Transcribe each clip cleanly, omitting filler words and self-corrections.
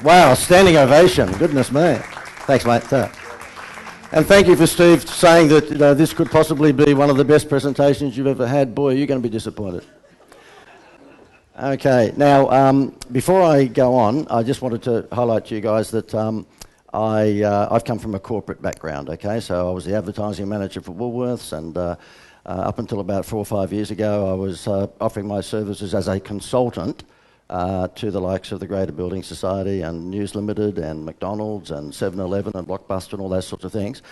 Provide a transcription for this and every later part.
Wow, standing ovation. Goodness me. Thanks, mate. And thank you for Steve saying that this could possibly be one of the best presentations you've ever had. Boy, you're going to be disappointed. Okay, now, before I go on, I just wanted to highlight to you guys that I've come from a corporate background, okay? So I was the advertising manager for Woolworths, and up until about 4 or 5 years ago, I was offering my services as a consultant to the likes of the Greater Building Society and News Limited and McDonald's and 7-Eleven and Blockbuster and all those sorts of things.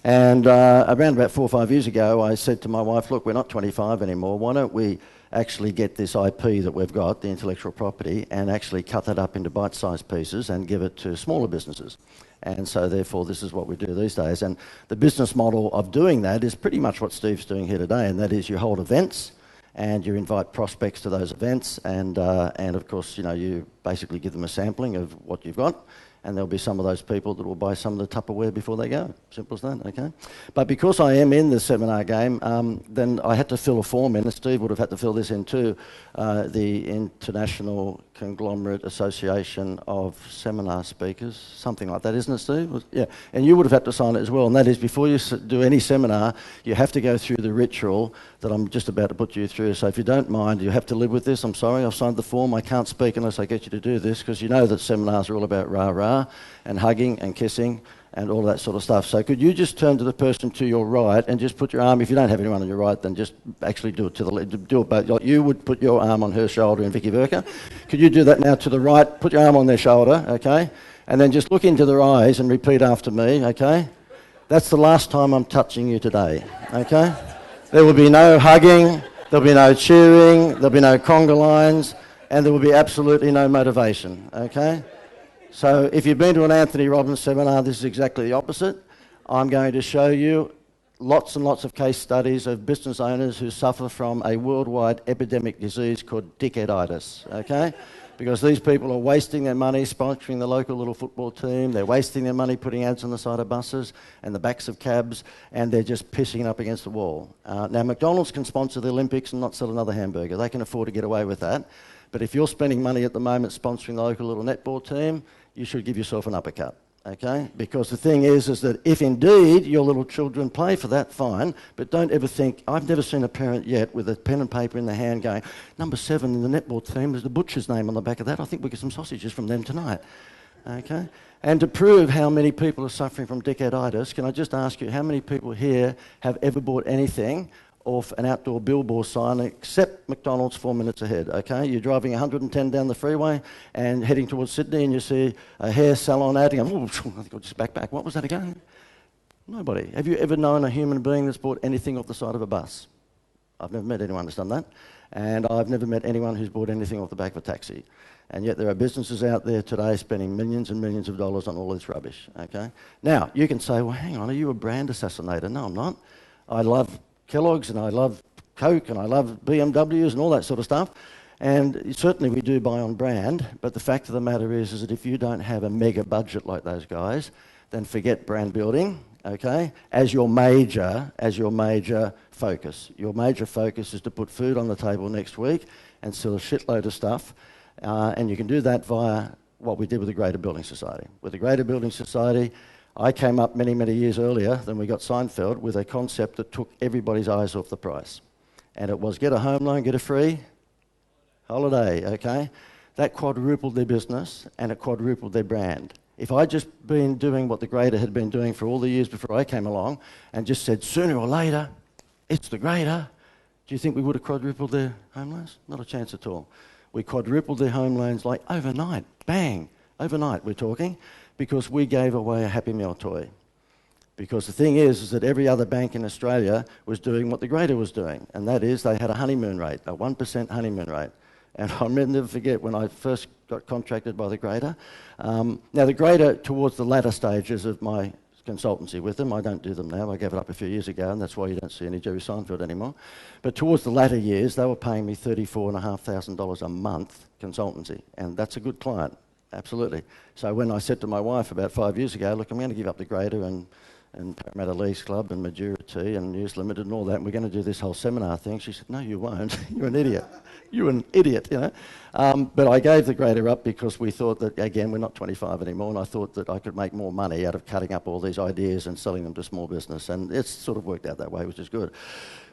And around about 4 or 5 years ago, I said to my wife, look, we're not 25 anymore, why don't we actually get this IP that we've got, the intellectual property, and actually cut that up into bite-sized pieces and give it to smaller businesses. And so therefore this is what we do these days. And the business model of doing that is pretty much what Steve's doing here today, and that is you hold events and you invite prospects to those events, and of course, you basically give them a sampling of what you've got, and there'll be some of those people that will buy some of the Tupperware before they go. Simple as that, okay? But because I am in the seminar game, then I had to fill a form in, and Steve would have had to fill this in too, the International Conglomerate Association of Seminar Speakers, something like that, isn't it, Steve? Yeah, and you would have had to sign it as well, and that is before you do any seminar, you have to go through the ritual that I'm just about to put you through. So if you don't mind, you have to live with this. I'm sorry, I've signed the form. I can't speak unless I get you to do this, because you know that seminars are all about rah-rah and hugging and kissing and all that sort of stuff. So could you just turn to the person to your right and just put your arm, if you don't have anyone on your right, then just actually do it to the left, do it both. Like you would put your arm on her shoulder in Vicky Verka. Could you do that now to the right, put your arm on their shoulder, okay? And then just look into their eyes and repeat after me, okay? That's the last time I'm touching you today, okay? There will be no hugging, there'll be no cheering, there'll be no conga lines, and there will be absolutely no motivation, okay? So if you've been to an Anthony Robbins seminar, this is exactly the opposite. I'm going to show you lots and lots of case studies of business owners who suffer from a worldwide epidemic disease called dickheaditis, okay? Because these people are wasting their money sponsoring the local little football team, they're wasting their money putting ads on the side of buses and the backs of cabs, and they're just pissing up against the wall. Now, McDonald's can sponsor the Olympics and not sell another hamburger. They can afford to get away with that. But if you're spending money at the moment sponsoring the local little netball team, you should give yourself an uppercut, okay? Because the thing is that if indeed your little children play for that, fine, but don't ever think, I've never seen a parent yet with a pen and paper in their hand going, number 7 in the netball team is the butcher's name on the back of that. I think we get some sausages from them tonight, okay? And to prove how many people are suffering from dickheaditis, can I just ask you, how many people here have ever bought anything off an outdoor billboard sign except McDonald's 4 minutes ahead, okay? You're driving 110 down the freeway and heading towards Sydney and you see a hair salon ad and go, oh, I think I'll just back. What was that again? Nobody. Have you ever known a human being that's bought anything off the side of a bus? I've never met anyone that's done that. And I've never met anyone who's bought anything off the back of a taxi. And yet there are businesses out there today spending millions and millions of dollars on all this rubbish, okay? Now, you can say, well, hang on, are you a brand assassinator? No, I'm not. I love Kellogg's and I love Coke and I love BMWs and all that sort of stuff. And certainly we do buy on brand, but the fact of the matter is that if you don't have a mega budget like those guys, then forget brand building, okay, as your major focus. Your major focus is to put food on the table next week and sell a shitload of stuff. And you can do that via what we did with the Greater Building Society. With the Greater Building Society, I came up many, many years earlier than we got Seinfeld with a concept that took everybody's eyes off the price. And it was get a home loan, get a free holiday, okay? That quadrupled their business and it quadrupled their brand. If I'd just been doing what the Greater had been doing for all the years before I came along and just said, sooner or later, it's the Greater, do you think we would have quadrupled their home loans? Not a chance at all. We quadrupled their home loans like overnight, bang, overnight we're talking, because we gave away a Happy Meal toy. Because the thing is that every other bank in Australia was doing what the Greater was doing, and that is they had a honeymoon rate, a 1% honeymoon rate. And I'll never forget when I first got contracted by the Greater. Now the Greater, towards the latter stages of my consultancy with them, I don't do them now, I gave it up a few years ago, and that's why you don't see any Jerry Seinfeld anymore. But towards the latter years, they were paying me $34,500 a month consultancy, and that's a good client. Absolutely. So when I said to my wife about 5 years ago, look, I'm going to give up the Greater and and Parramatta Leagues Club and Madeira Tea and News Limited and all that, and we're going to do this whole seminar thing. She said, no, you won't. You're an idiot. You're an idiot, you know. But I gave the grader up because we thought that, again, we're not 25 anymore, and I thought that I could make more money out of cutting up all these ideas and selling them to small business, and it's sort of worked out that way, which is good.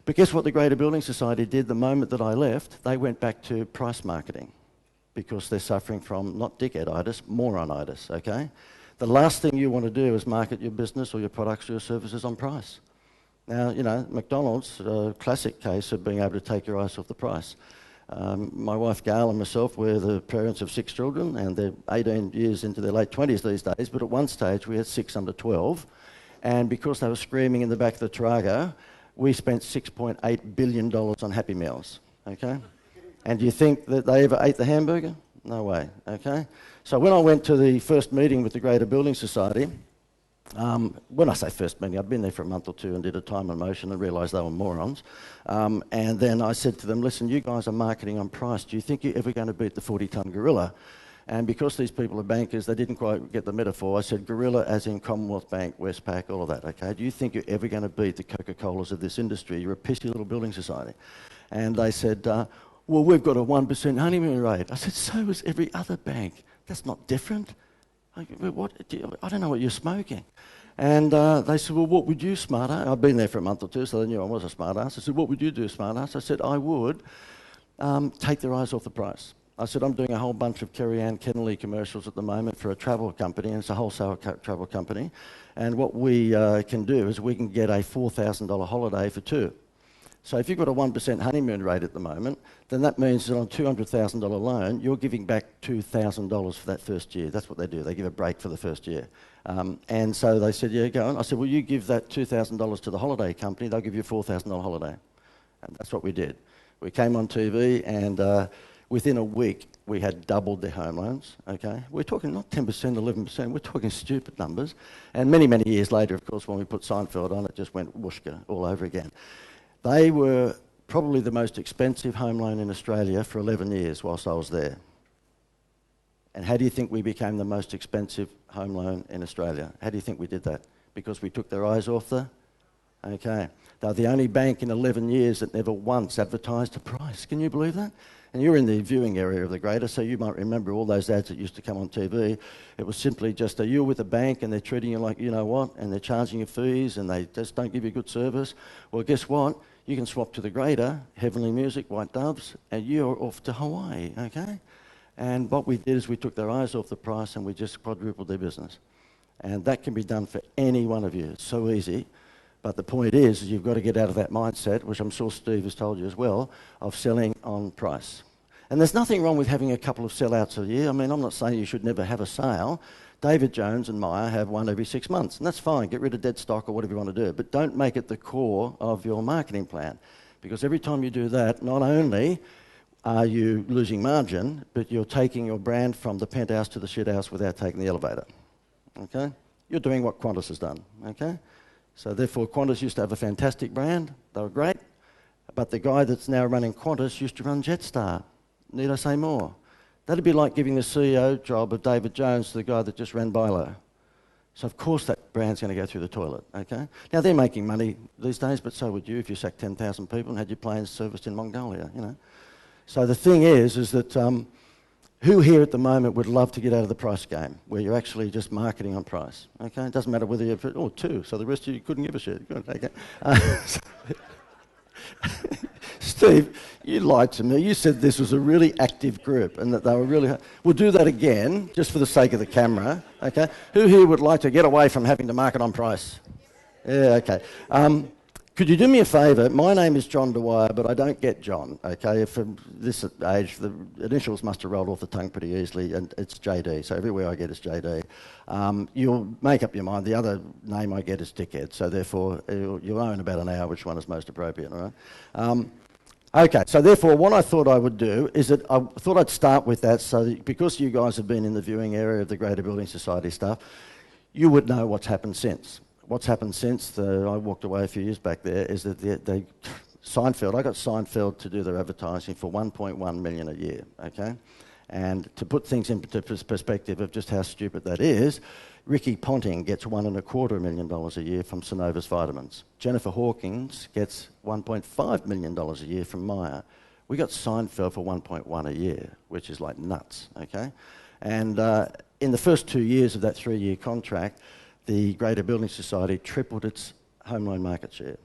But guess what the Greater Building Society did the moment that I left? They went back to price marketing because they're suffering from not dickheaditis, moronitis, okay? The last thing you want to do is market your business or your products or your services on price. Now, you know, McDonald's, a classic case of being able to take your eyes off the price. My wife Gail and myself, we're the parents of 6 children, and they're 18 years into their late 20s these days, but at one stage we had 6 under 12, and because they were screaming in the back of the Tarago, we spent $6.8 billion on Happy Meals, okay? And do you think that they ever ate the hamburger? No way, okay? So when I went to the first meeting with the Greater Building Society, when I say first meeting, I'd been there for a month or two and did a time and motion and realised they were morons. And then I said to them, listen, you guys are marketing on price. Do you think you're ever going to beat the 40-tonne gorilla? And because these people are bankers, they didn't quite get the metaphor. I said gorilla as in Commonwealth Bank, Westpac, all of that, okay? Do you think you're ever going to beat the Coca-Colas of this industry? You're a pissy little building society. And they said, well, we've got a 1% honeymoon rate. I said, so is every other bank. That's not different. I don't know what you're smoking. And they said, well, what would you, smart ass? I've been there for a month or two, so they knew I was a smart ass. I said, what would you do, smart ass? I said, I would take their eyes off the price. I said, I'm doing a whole bunch of Kerry Ann Kennelly commercials at the moment for a travel company, and it's a wholesale travel company. And what we can do is we can get a $4,000 holiday for 2. So if you've got a 1% honeymoon rate at the moment, then that means that on a $200,000 loan, you're giving back $2,000 for that first year. That's what they do. They give a break for the first year. And so they said, yeah, go on. I said, well, you give that $2,000 to the holiday company, they'll give you a $4,000 holiday. And that's what we did. We came on TV, and within a week, we had doubled their home loans, okay? We're talking not 10%, 11%, we're talking stupid numbers. And many, many years later, of course, when we put Seinfeld on, it just went whooshka all over again. They were probably the most expensive home loan in Australia for 11 years whilst I was there. And how do you think we became the most expensive home loan in Australia? How do you think we did that? Because we took their eyes off the... Okay. They're the only bank in 11 years that never once advertised a price. Can you believe that? And you're in the viewing area of the Greater, so you might remember all those ads that used to come on TV. It was simply just, you're with a bank and they're treating you like you know what, and they're charging you fees and they just don't give you good service. Well, guess what? You can swap to the Greater, Heavenly Music, White Doves, and you're off to Hawaii, okay? And what we did is we took their eyes off the price and we just quadrupled their business. And that can be done for any one of you. It's so easy. But the point is you've got to get out of that mindset, which I'm sure Steve has told you as well, of selling on price. And there's nothing wrong with having a couple of sellouts a year. I mean, I'm not saying you should never have a sale. David Jones and Meyer have one every 6 months, and that's fine. Get rid of dead stock or whatever you want to do, but don't make it the core of your marketing plan, because every time you do that, not only are you losing margin, but you're taking your brand from the penthouse to the shithouse without taking the elevator, okay? You're doing what Qantas has done, okay? So therefore, Qantas used to have a fantastic brand. They were great, but the guy that's now running Qantas used to run Jetstar. Need I say more? That'd be like giving the CEO job of David Jones to the guy that just ran Bilo. So of course that brand's going to go through the toilet, okay? Now they're making money these days, but so would you if you sacked 10,000 people and had your planes serviced in Mongolia, you know? So the thing is that who here at the moment would love to get out of the price game, where you're actually just marketing on price, okay? It doesn't matter whether you're, 2, so the rest of you couldn't give a shit. Good, okay? Steve, you lied to me. You said this was a really active group and that they were really... We'll do that again, just for the sake of the camera, okay? Who here would like to get away from having to market on price? Yeah, okay. Could you do me a favour? My name is John Dwyer, but I don't get John, okay? From this age, the initials must have rolled off the tongue pretty easily, and it's JD, so everywhere I get is JD. You'll make up your mind. The other name I get is Dickhead, so therefore you'll know in about an hour which one is most appropriate, all right? Okay, so therefore what I thought I would do is that I thought I'd start with that, so that because you guys have been in the viewing area of the Greater Building Society stuff, you would know what's happened since. What's happened since I walked away a few years back there is that Seinfeld, I got Seinfeld to do their advertising for $1.1 million a year, okay? And to put things into perspective of just how stupid that is, Ricky Ponting gets $1.25 million a year from Synovus Vitamins. Jennifer Hawkins gets $1.5 million a year from Myer. We got Seinfeld for 1.1 a year, which is like nuts, okay? And in the first 2 years of that 3-year contract, the Greater Building Society tripled its home loan market share.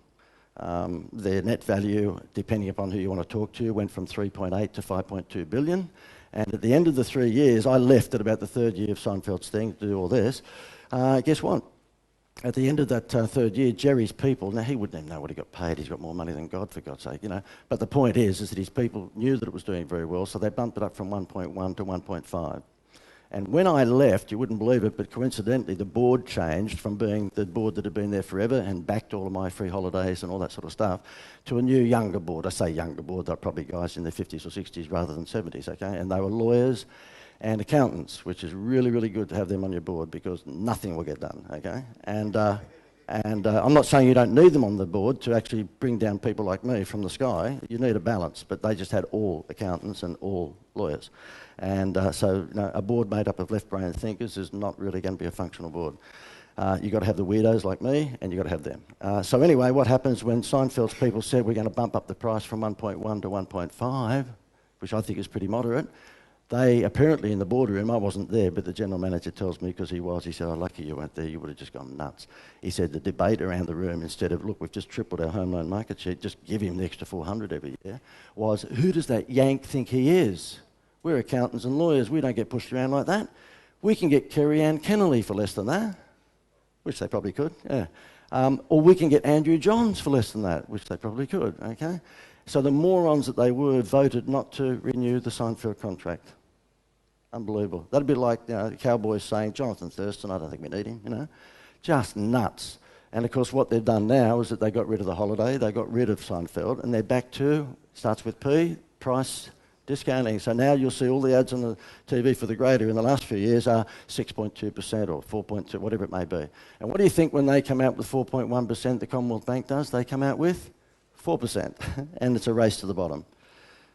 Their net value, depending upon who you want to talk to, went from 3.8 to 5.2 billion. And at the end of the 3 years, I left at about the 3rd year of Seinfeld's thing to do all this. Guess what? At the end of that 3rd year, Jerry's people, now he wouldn't even know what he got paid. He's got more money than God, for God's sake, you know. But the point is that his people knew that it was doing very well, so they bumped it up from 1.1 to 1.5. And when I left, you wouldn't believe it, but coincidentally, the board changed from being the board that had been there forever and backed all of my free holidays and all that sort of stuff to a new younger board. I say younger board, they're probably guys in their 50s or 60s rather than 70s, okay? And they were lawyers and accountants, which is really, really good to have them on your board because nothing will get done, okay? And I'm not saying you don't need them on the board to actually bring down people like me from the sky. You need a balance, but they just had all accountants and all lawyers. And so you know, a board made up of left-brain thinkers is not really going to be a functional board. You've got to have the weirdos like me, and you've got to have them. So anyway, what happens when Seinfeld's people said we're going to bump up the price from 1.1 to 1.5, which I think is pretty moderate, they apparently in the boardroom, I wasn't there, but the general manager tells me because he was, he said, oh, lucky you weren't there, you would have just gone nuts. He said the debate around the room, instead of, look, we've just tripled our home loan market share, just give him the extra 400 every year, was who does that yank think he is? We're accountants and lawyers. We don't get pushed around like that. We can get Kerry Ann Kennelly for less than that, which they probably could, yeah. Or we can get Andrew Johns for less than that, which they probably could, okay? So the morons that they were voted not to renew the Seinfeld contract. Unbelievable. That'd be like, you know, the Cowboys saying, Jonathan Thurston, I don't think we need him, you know. Just nuts. And of course what they've done now is that they got rid of the holiday, they got rid of Seinfeld, and they're back to, starts with P, price discounting. So now you'll see all the ads on the TV for the Greater in the last few years are 6.2% or 4.2, whatever it may be. And what do you think when they come out with 4.1%, the Commonwealth Bank does? They come out with 4%, and it's a race to the bottom.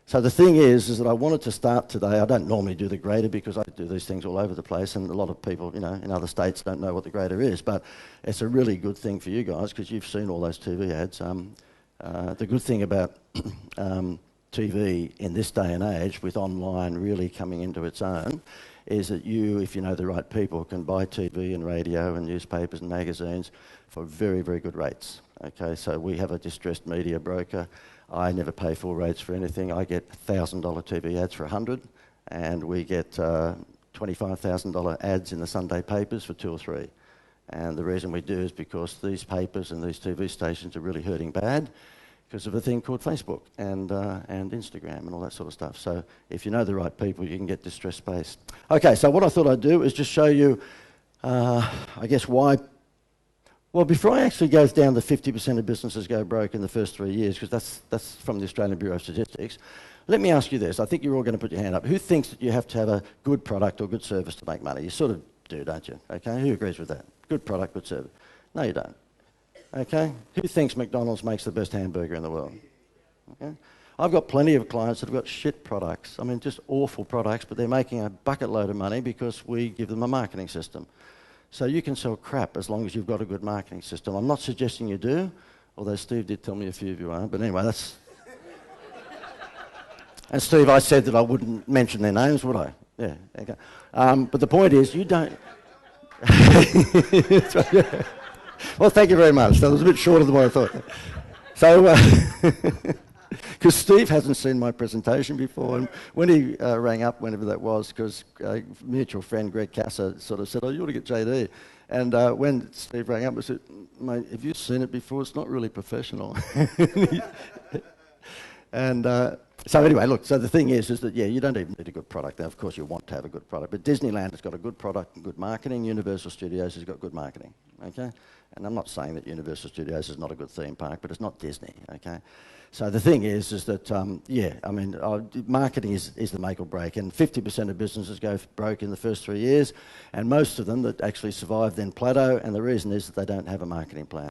So the thing is that I wanted to start today. I don't normally do the Greater because I do these things all over the place, and a lot of people, you know, in other states don't know what the Greater is. But it's a really good thing for you guys because you've seen all those TV ads. The good thing about TV in this day and age, with online really coming into its own, is that you, if you know the right people, can buy TV and radio and newspapers and magazines for very, very good rates. Okay, so we have a distressed media broker. I never pay full rates for anything. I get $1,000 TV ads for 100, and we get $25,000 ads in the Sunday papers for 2 or 3. And the reason we do is because these papers and these TV stations are really hurting bad because of a thing called Facebook and Instagram and all that sort of stuff. So if you know the right people, you can get distressed space. Okay, so what I thought I'd do is just show you, I guess, why. Well, before I actually go down the 50% of businesses go broke in the first 3 years, because that's from the Australian Bureau of Statistics, let me ask you this. I think you're all going to put your hand up. Who thinks that you have to have a good product or good service to make money? You sort of do, don't you? Okay, who agrees with that? Good product, good service. No, you don't. Okay, who thinks McDonald's makes the best hamburger in the world? Okay, I've got plenty of clients that have got shit products. I mean, just awful products, but they're making a bucket load of money because we give them a marketing system. So you can sell crap as long as you've got a good marketing system. I'm not suggesting you do, although Steve did tell me a few of you are. But anyway, that's... And Steve, I said that I wouldn't mention their names, would I? Yeah, okay. But the point is, you don't... Well, thank you very much. That was a bit shorter than what I thought. So... Because Steve hasn't seen my presentation before, and when he rang up, whenever that was, because a mutual friend, Greg Casser, sort of said, oh, you ought to get JD. And when Steve rang up, I said, mate, have you seen it before? It's not really professional. And so anyway, look, so the thing is that, yeah, you don't even need a good product. Now, of course, you want to have a good product, but Disneyland has got a good product and good marketing. Universal Studios has got good marketing, okay? And I'm not saying that Universal Studios is not a good theme park, but it's not Disney, okay? So the thing is that, yeah, I mean, marketing is the make or break, and 50% of businesses go broke in the first 3 years, and most of them that actually survive then plateau, and the reason is that they don't have a marketing plan.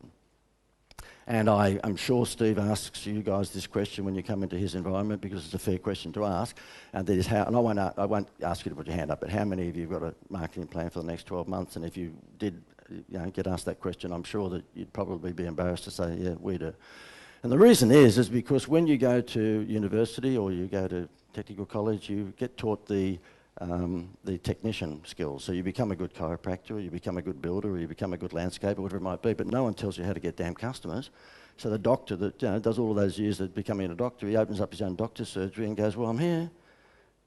And I'm sure Steve asks you guys this question when you come into his environment, because it's a fair question to ask. And that is how, and I won't ask you to put your hand up, but how many of you have got a marketing plan for the next 12 months? And if you did get asked that question, I'm sure that you'd probably be embarrassed to say, yeah, we do. And the reason is because when you go to university or you go to technical college, you get taught the technician skills. So you become a good chiropractor, or you become a good builder, or you become a good landscaper, whatever it might be, but no one tells you how to get damn customers. So the doctor that does all of those years of becoming a doctor, he opens up his own doctor's surgery and goes, well, I'm here.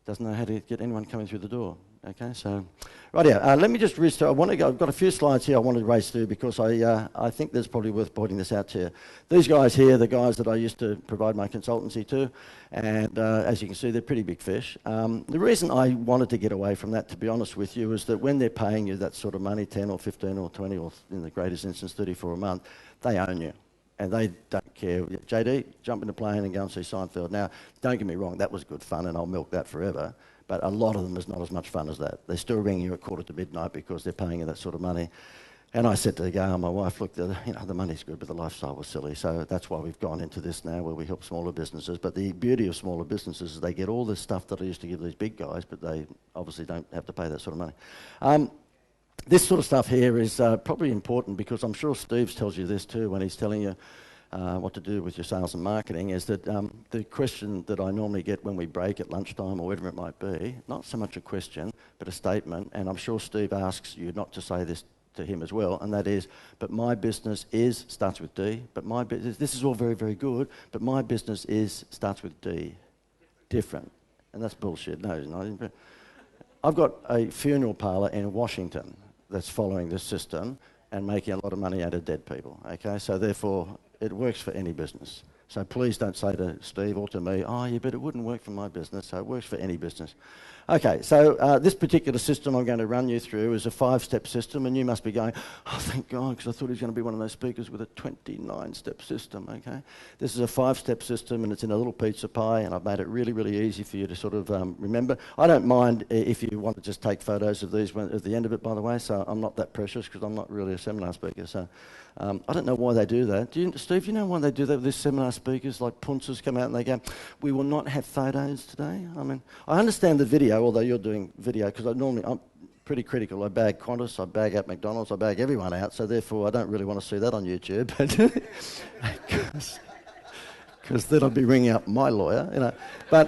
Doesn't know how to get anyone coming through the door. Okay, so, right here, let me just restart. I've got a few slides here I want to race through, because I think there's probably worth pointing this out to you. These guys here, the guys that I used to provide my consultancy to, and as you can see, they're pretty big fish. The reason I wanted to get away from that, to be honest with you, is that when they're paying you that sort of money, 10 or 15 or 20, or in the greatest instance, 34 a month, they own you. And they don't care. JD, jump in the plane and go and see Seinfeld. Now, don't get me wrong, that was good fun, and I'll milk that forever. But a lot of them is not as much fun as that. They still ring you at midnight because they're paying you that sort of money. And I said to the guy, my wife, look, the money's good, but the lifestyle was silly. So that's why we've gone into this now, where we help smaller businesses. But the beauty of smaller businesses is they get all this stuff that I used to give these big guys, but they obviously don't have to pay that sort of money. This sort of stuff here is probably important, because I'm sure Steve tells you this too when he's telling you what to do with your sales and marketing, is that the question that I normally get when we break at lunchtime or whatever it might be, not so much a question, but a statement, and I'm sure Steve asks you not to say this to him as well, and that is, but my business is, starts with D, but my business, this is all very, very good, but my business is, starts with D, different. And that's bullshit, no, it's not. I've got a funeral parlour in Washington that's following this system and making a lot of money out of dead people, okay? So therefore, it works for any business. So please don't say to Steve or to me, oh, yeah, but it wouldn't work for my business. So it works for any business. Okay, so this particular system I'm going to run you through is a 5-step system, and you must be going, oh, thank God, because I thought he was going to be one of those speakers with a 29-step system, okay? This is a 5-step system, and it's in a little pizza pie, and I've made it really, really easy for you to sort of remember. I don't mind if you want to just take photos of these at the end of it, by the way, so I'm not that precious, because I'm not really a seminar speaker, so I don't know why they do that. Steve, do you know why they do that with these seminar speakers? Like punters come out and they go, we will not have photos today. I mean, I understand the video, although you're doing video, because I'm pretty critical. I bag Qantas, I bag out McDonald's, I bag everyone out, so therefore I don't really want to see that on YouTube. Because then I'd be ringing up my lawyer, you know. But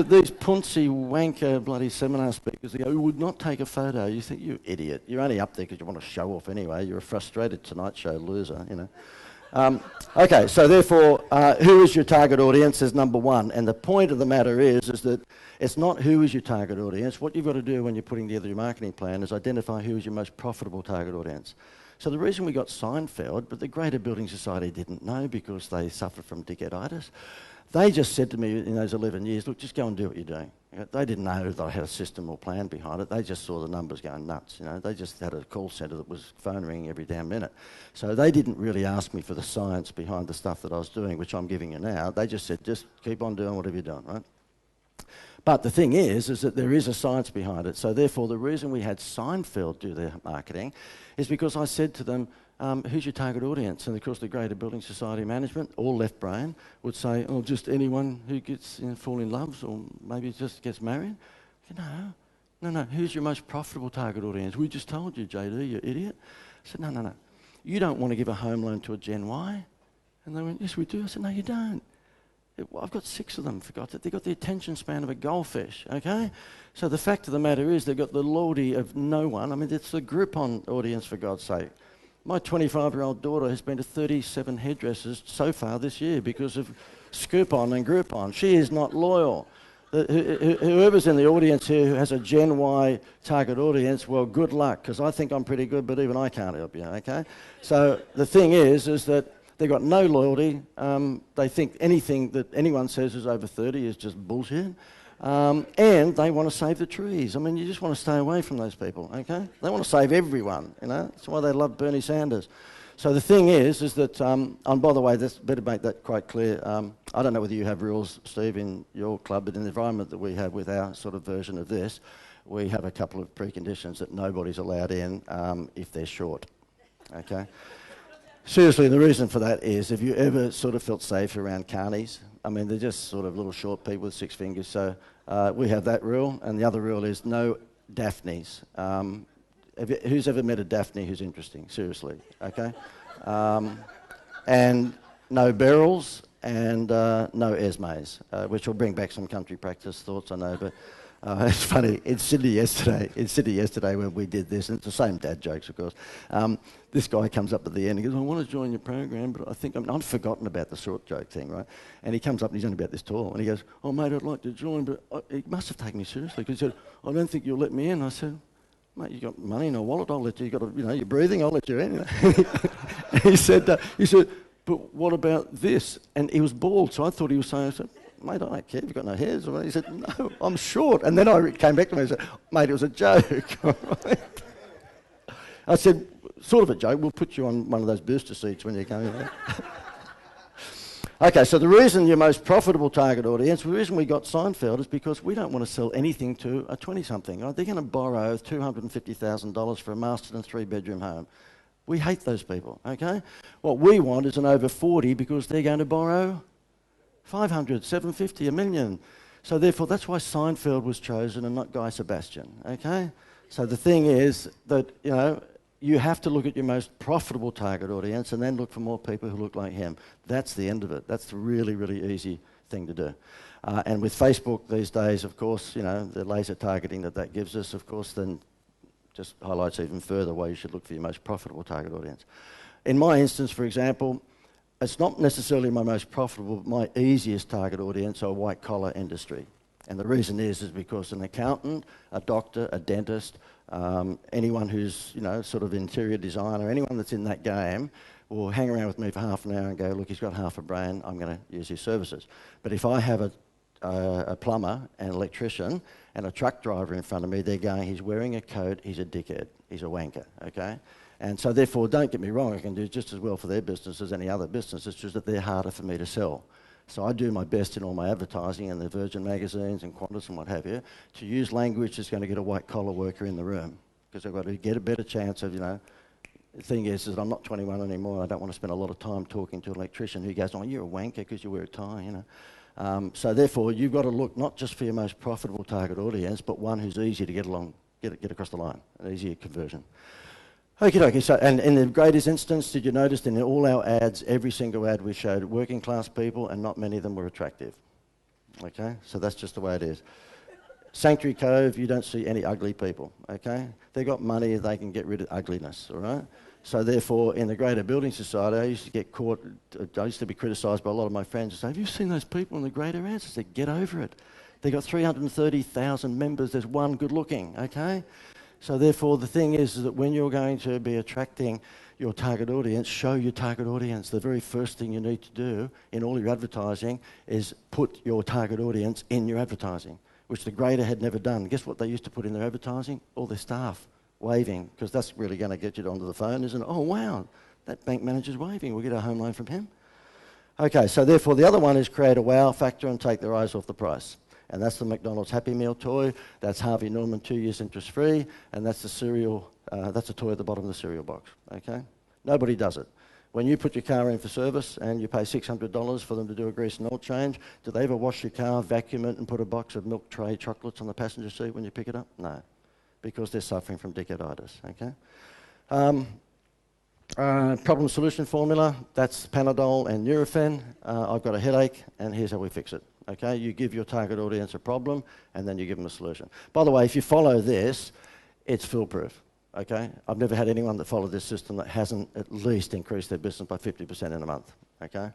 these punsy, wanker, bloody seminar speakers, they go, who would not take a photo? You think, you idiot. You're only up there because you want to show off anyway. You're a frustrated Tonight Show loser, you know. Okay, so therefore, who is your target audience is number one. And the point of the matter is that it's not who is your target audience. What you've got to do when you're putting together your marketing plan is identify who is your most profitable target audience. So the reason we got Seinfeld, but the Greater Building Society didn't know because they suffered from dickheaditis, they just said to me in those 11 years, look, just go and do what you're doing. They didn't know that I had a system or plan behind it. They just saw the numbers going nuts, you know. They just had a call centre that was phone ringing every damn minute. So they didn't really ask me for the science behind the stuff that I was doing, which I'm giving you now. They just said, just keep on doing whatever you're doing, right? But the thing is that there is a science behind it. So therefore, the reason we had Seinfeld do their marketing is because I said to them, who's your target audience? And of course, the Greater Building Society management, all left brain, would say, oh, just anyone who gets fall in love or maybe just gets married. No, who's your most profitable target audience? We just told you, JD, you idiot. I said, no. You don't want to give a home loan to a Gen Y. And they went, yes, we do. I said, no, you don't. I've got 6 of them, forgot that. They've got the attention span of a goldfish, okay? So the fact of the matter is they've got the loyalty of no one. I mean, it's the Groupon audience, for God's sake. My 25-year-old daughter has been to 37 hairdressers so far this year because of Scoopon and Groupon. She is not loyal. Whoever's in the audience here who has a Gen Y target audience, well, good luck, because I think I'm pretty good, but even I can't help you, okay? So the thing is that they've got no loyalty. They think anything that anyone says is over 30 is just bullshit. And they want to save the trees. I mean, you just want to stay away from those people, okay? They want to save everyone, you know? That's why they love Bernie Sanders. So the thing is that, and by the way, this better make that quite clear. I don't know whether you have rules, Steve, in your club, but in the environment that we have with our sort of version of this, we have a couple of preconditions that nobody's allowed in if they're short, okay? Seriously, the reason for that is, have you ever sort of felt safe around carnies? I mean, they're just sort of little short people with 6 fingers. So we have that rule, and the other rule is no Daphnes. Who's ever met a Daphne who's interesting? Seriously, okay? And no Beryls and no Esmes, which will bring back some country practice thoughts, I know, but it's funny, in Sydney yesterday when we did this, and it's the same dad jokes, of course, this guy comes up at the end and goes, I want to join your program, but I think I've forgotten about the short joke thing, right? And he comes up and he's only about this tall, and he goes, oh, mate, I'd like to join, but he must have taken me seriously, because he said, I don't think you'll let me in. I said, mate, you got money in a wallet, I'll let you, you're breathing, I'll let you in. And he said, but what about this? And he was bald, so I thought he was saying, I said, mate, I don't care if you've got no hairs. He said, no, I'm short. And then I came back to him and said, mate, it was a joke. I said, sort of a joke, we'll put you on one of those booster seats when you come in. Okay, so the reason your most profitable target audience, the reason we got Seinfeld is because we don't want to sell anything to a 20-something. Right? They're going to borrow $250,000 for a master and 3-bedroom home. We hate those people, okay? What we want is an over 40 because they're going to borrow 500, 750, $1 million. So therefore, that's why Seinfeld was chosen and not Guy Sebastian, okay? So the thing is that, you have to look at your most profitable target audience and then look for more people who look like him. That's the end of it. That's the really, really easy thing to do. And with Facebook these days, of course, the laser targeting that gives us, of course, then just highlights even further why you should look for your most profitable target audience. In my instance, for example, it's not necessarily my most profitable, but my easiest target audience are white-collar industry. And the reason is because an accountant, a doctor, a dentist, anyone who's, sort of interior designer, anyone that's in that game will hang around with me for half an hour and go, look, he's got half a brain, I'm going to use his services. But if I have a plumber, an electrician, and a truck driver in front of me, they're going, he's wearing a coat, he's a dickhead, he's a wanker, okay? And so therefore, don't get me wrong, I can do just as well for their business as any other business, it's just that they're harder for me to sell. So I do my best in all my advertising and the Virgin magazines and Qantas and what have you, to use language that's going to get a white-collar worker in the room, because I've got to get a better chance of, the thing is that I'm not 21 anymore, I don't want to spend a lot of time talking to an electrician who goes, oh, you're a wanker because you wear a tie, So therefore, you've got to look not just for your most profitable target audience, but one who's easy to get across the line, an easier conversion. Okie dokie, so, and in the greatest instance, did you notice in all our ads, every single ad we showed working class people, and not many of them were attractive. Okay, so that's just the way it is. Sanctuary Cove, you don't see any ugly people, okay? They got money, they can get rid of ugliness, all right? So therefore, in the Greater Building Society, I used to be criticised by a lot of my friends and say, have you seen those people in the Greater Ads? I said, get over it. They got 330,000 members, there's one good looking, okay? So therefore, the thing is that when you're going to be attracting your target audience, show your target audience. The very first thing you need to do in all your advertising is put your target audience in your advertising, which the Greater had never done. Guess what they used to put in their advertising? All their staff waving, because that's really going to get you onto the phone, isn't it? Oh, wow, that bank manager's waving. We'll get a home loan from him. Okay, so therefore, the other one is create a wow factor and take their eyes off the price. And that's the McDonald's Happy Meal toy, that's Harvey Norman 2 years interest free, and that's the cereal, that's a toy at the bottom of the cereal box, okay? Nobody does it. When you put your car in for service and you pay $600 for them to do a grease and oil change, do they ever wash your car, vacuum it, and put a box of milk tray chocolates on the passenger seat when you pick it up? No, because they're suffering from dickheaditis, okay? Problem solution formula, that's Panadol and Nurofen. I've got a headache, and here's how we fix it. Okay, you give your target audience a problem, and then you give them a solution. By the way, if you follow this, it's foolproof. Okay, I've never had anyone that followed this system that hasn't at least increased their business by 50% in a month. Okay,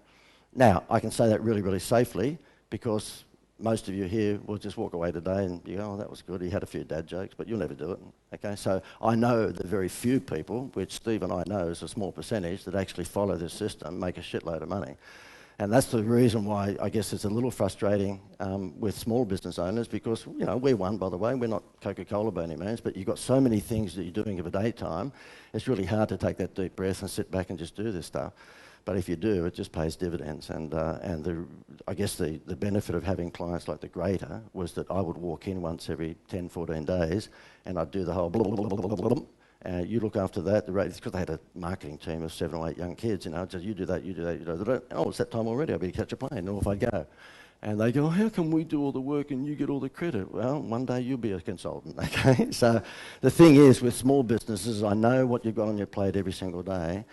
now I can say that really, really safely because most of you here will just walk away today and you go, oh, that was good. He had a few dad jokes, but you'll never do it. Okay, so I know the very few people, which Steve and I know is a small percentage, that actually follow this system, make a shitload of money. And that's the reason why I guess it's a little frustrating with small business owners because, we're one, by the way. We're not Coca-Cola by any means, but you've got so many things that you're doing of a daytime, it's really hard to take that deep breath and sit back and just do this stuff. But if you do, it just pays dividends. And I guess the benefit of having clients like the Greater was that I would walk in once every 10, 14 days and I'd do the whole blah, blah, blah, blah, blah, blah, you look after that. It's because they had a marketing team of 7 or 8 young kids, just you do that, you do that, you do that. Oh, it's that time already, I better catch a plane, and off I'd go. And they go, how can we do all the work and you get all the credit? Well, one day you'll be a consultant, okay? So the thing is, with small businesses, I know what you've got on your plate every single day,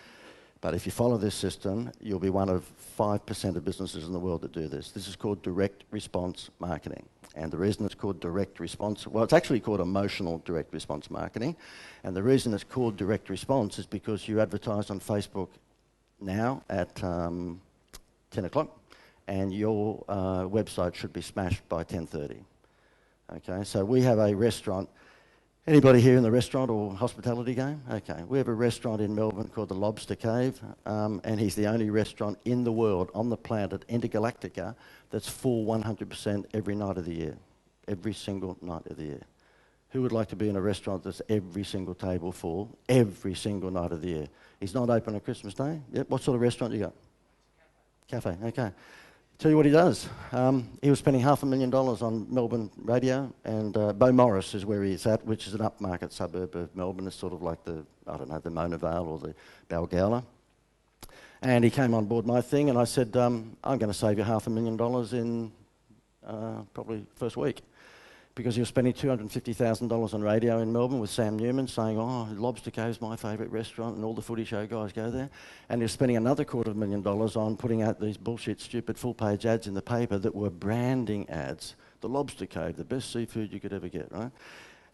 but if you follow this system, you'll be one of 5% of businesses in the world that do this. This is called direct response marketing. And the reason it's called direct response, well, it's actually called emotional direct response marketing. And the reason it's called direct response is because you advertise on Facebook now at 10 o'clock. And your website should be smashed by 10:30. Okay, so we have a restaurant. Anybody here in the restaurant or hospitality game? Okay, we have a restaurant in Melbourne called the Lobster Cave, and he's the only restaurant in the world, on the planet, Intergalactica, that's full 100% every night of the year. Every single night of the year. Who would like to be in a restaurant that's every single table full, every single night of the year? He's not open on Christmas Day? Yep, what sort of restaurant you got? Cafe, okay. Tell you what he does. He was spending $500,000 on Melbourne radio, and Beau Morris is where he's at, which is an upmarket suburb of Melbourne. It's sort of like the Mona Vale or the Balgowlah. And he came on board my thing, and I said, I'm going to save you $500,000 in probably first week. Because he was spending $250,000 on radio in Melbourne with Sam Newman saying, oh, Lobster Cave's my favourite restaurant and all the footy show guys go there. And he was spending another $250,000 on putting out these bullshit, stupid full-page ads in the paper that were branding ads. The Lobster Cave, the best seafood you could ever get, right?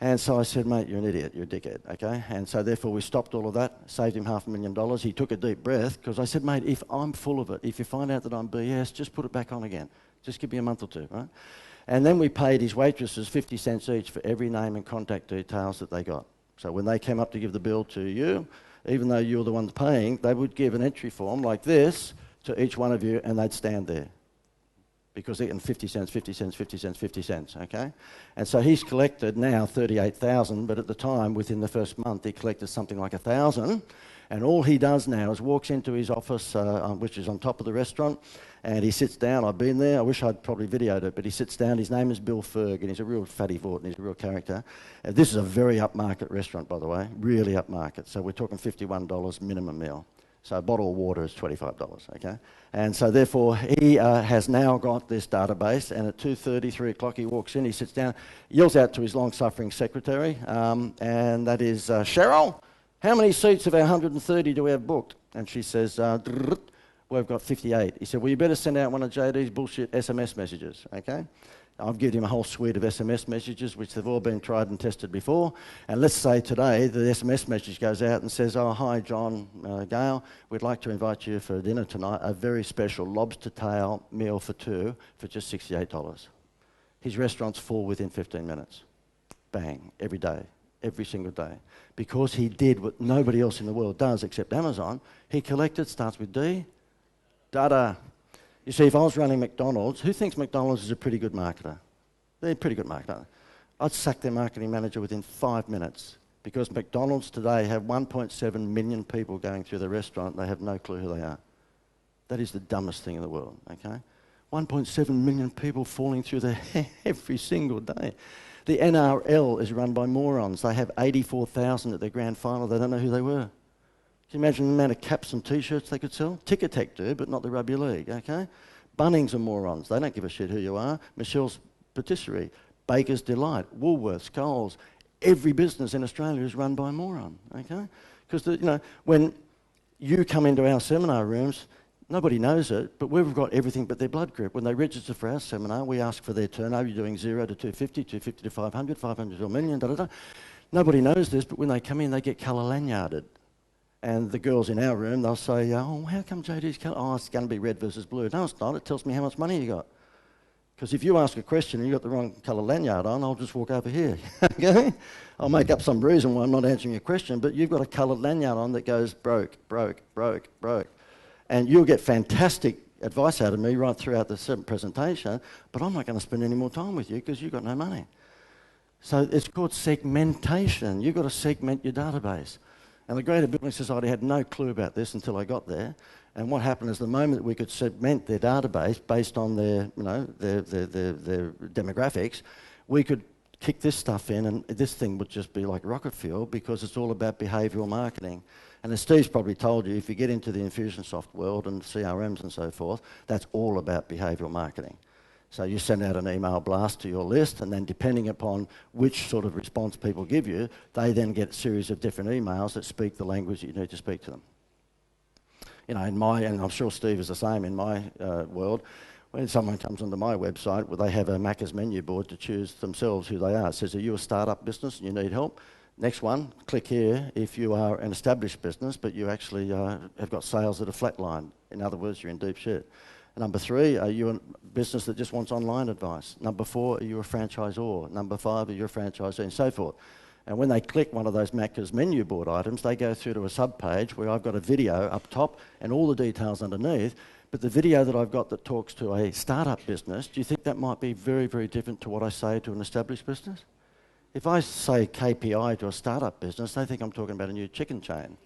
And so I said, mate, you're an idiot, you're a dickhead, okay? And so therefore we stopped all of that, saved him $500,000. He took a deep breath because I said, mate, if I'm full of it, if you find out that I'm BS, just put it back on again. Just give me a month or two, right? And then we paid his waitresses 50 cents each for every name and contact details that they got. So when they came up to give the bill to you, even though you're the ones paying, they would give an entry form like this to each one of you, and they'd stand there. Because they're getting 50 cents, 50 cents, 50 cents, 50 cents, okay? And so he's collected now 38,000, but at the time, within the first month, he collected something like 1,000. And all he does now is walks into his office, which is on top of the restaurant, and he sits down. I've been there. I wish I'd probably videoed it, but he sits down. His name is Bill Ferg, and he's a real fatty vort, and he's a real character. This is a very upmarket restaurant, by the way, really upmarket. So we're talking $51 minimum meal. So a bottle of water is $25, okay? And so therefore, he has now got this database, and at 2:30, 3 o'clock, he walks in, he sits down, yells out to his long-suffering secretary, and that is, Cheryl, how many seats of our 130 do we have booked? And she says, we've got 58. He said, well, you better send out one of JD's bullshit SMS messages, okay? I've given him a whole suite of SMS messages, which they've all been tried and tested before. And let's say today the SMS message goes out and says, oh, hi, John Gale, we'd like to invite you for dinner tonight, a very special lobster tail meal for two for just $68. His restaurant's full within 15 minutes. Bang, every day, every single day. Because he did what nobody else in the world does except Amazon. He collected, starts with D, data. You see, if I was running McDonald's, who thinks McDonald's is a pretty good marketer? They're a pretty good marketer. I'd sack their marketing manager within 5 minutes because McDonald's today have 1.7 million people going through the restaurant. They have no clue who they are. That is the dumbest thing in the world, okay? 1.7 million people falling through there every single day. The NRL is run by morons. They have 84,000 at their grand final. They don't know who they were. Can you imagine the amount of caps and T-shirts they could sell? Ticker Tech do, but not the rugby league, okay? Bunnings are morons. They don't give a shit who you are. Michelle's Patisserie, Baker's Delight, Woolworths, Coles. Every business in Australia is run by a moron, okay? Because, when you come into our seminar rooms, nobody knows it, but we've got everything but their blood group. When they register for our seminar, we ask for their turnover. You're doing 0 to 250, 250 to 500, 500 to a million, da-da-da. Nobody knows this, but when they come in, they get colour lanyarded. And the girls in our room, they'll say, oh, how come JD's colour? Oh, it's going to be red versus blue. No, it's not. It tells me how much money you got. Because if you ask a question and you've got the wrong colour lanyard on, I'll just walk over here. Okay? I'll make up some reason why I'm not answering your question, but you've got a coloured lanyard on that goes broke, broke, broke, broke. And you'll get fantastic advice out of me right throughout the presentation, but I'm not going to spend any more time with you because you've got no money. So it's called segmentation. You've got to segment your database. And the Greater Building Society had no clue about this until I got there. And what happened is the moment that we could segment their database based on their demographics, we could kick this stuff in and this thing would just be like rocket fuel because it's all about behavioural marketing. And as Steve's probably told you, if you get into the Infusionsoft world and CRMs and so forth, that's all about behavioural marketing. So you send out an email blast to your list, and then depending upon which sort of response people give you, they then get a series of different emails that speak the language that you need to speak to them. You know, and I'm sure Steve is the same in my world, when someone comes onto my website, where they have a Macca's menu board to choose themselves who they are. It says, are you a startup business and you need help? Next one, click here if you are an established business, but you actually have got sales that are flatlined. In other words, you're in deep shit. Number 3, are you a business that just wants online advice? Number 4, are you a franchisor? Number 5, are you a franchisee, and so forth. And when they click one of those Macca's menu board items, they go through to a sub-page where I've got a video up top and all the details underneath. But the video that I've got that talks to a startup business, do you think that might be very, very different to what I say to an established business? If I say KPI to a startup business, they think I'm talking about a new chicken chain.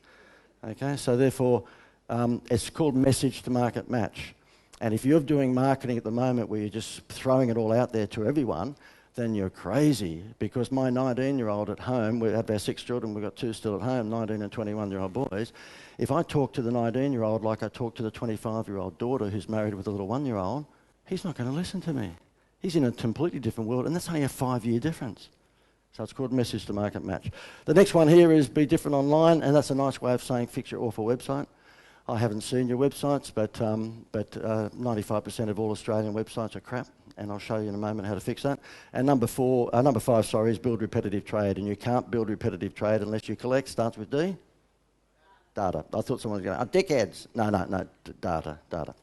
Okay, so therefore, it's called message to market match. And if you're doing marketing at the moment where you're just throwing it all out there to everyone, then you're crazy. Because my 19-year-old at home, we have our 6 children, we've got 2 still at home, 19 and 21-year-old boys. If I talk to the 19-year-old like I talk to the 25-year-old daughter who's married with a little 1-year-old, he's not going to listen to me. He's in a completely different world, and that's only a 5-year difference. So it's called message to market match. The next one here is be different online, and that's a nice way of saying fix your awful website. I haven't seen your websites, but 95% of all Australian websites are crap, and I'll show you in a moment how to fix that. And number 5, is build repetitive trade, and you can't build repetitive trade unless you collect. Starts with D. Data. I thought someone was going, dickheads. No, data.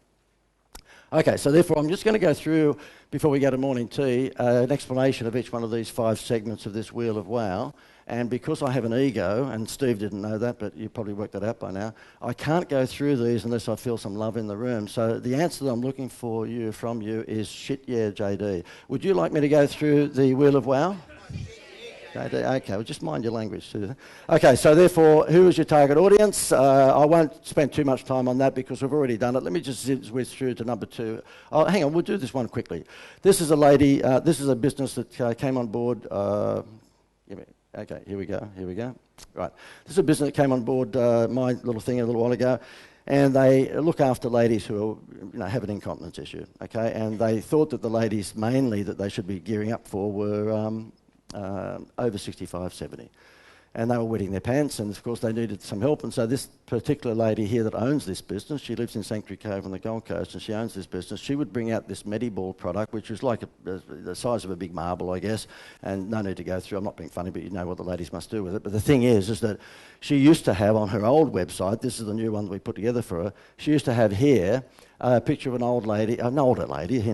Okay, so therefore I'm just going to go through, before we go to morning tea, an explanation of each one of these 5 segments of this Wheel of Wow. And because I have an ego, and Steve didn't know that, but you probably worked that out by now, I can't go through these unless I feel some love in the room. So the answer that I'm looking for from you is shit, yeah, JD. Would you like me to go through the Wheel of Wow? JD, okay, well just mind your language too. Okay, so therefore, who is your target audience? I won't spend too much time on that because we've already done it. Let me just whiz through to number 2. Oh, hang on, we'll do this one quickly. This is a lady, this is a business that came on board. Okay, here we go. Right, this is a business that came on board my little thing a little while ago, and they look after ladies who have an incontinence issue, okay? And they thought that the ladies mainly that they should be gearing up for were over 65, 70. And they were wetting their pants, and of course they needed some help. And so this particular lady here that owns this business, she lives in Sanctuary Cove on the Gold Coast, and she owns this business. She would bring out this Mediball product, which was like the size of a big marble, I guess, and no need to go through. I'm not being funny, but you know what the ladies must do with it. But the thing is that she used to have on her old website, this is the new one that we put together for her, she used to have here a picture of an older lady in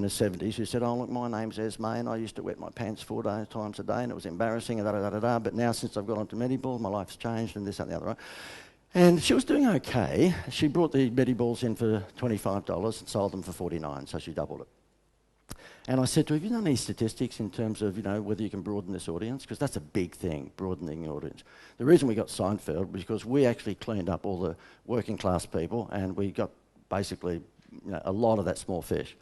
her 70s who said, oh, look, my name's Esme, and I used to wet my pants 4 times a day, and it was embarrassing, and da-da-da-da-da, but now since I've got onto Mediball, my life's changed, and this, that, and the other, right? And she was doing okay. She brought the Mediballs in for $25 and sold them for $49, so she doubled it. And I said to her, have you done any statistics in terms of, whether you can broaden this audience? Because that's a big thing, broadening the audience. The reason we got Seinfeld was because we actually cleaned up all the working class people, and we got basically a lot of that small fish.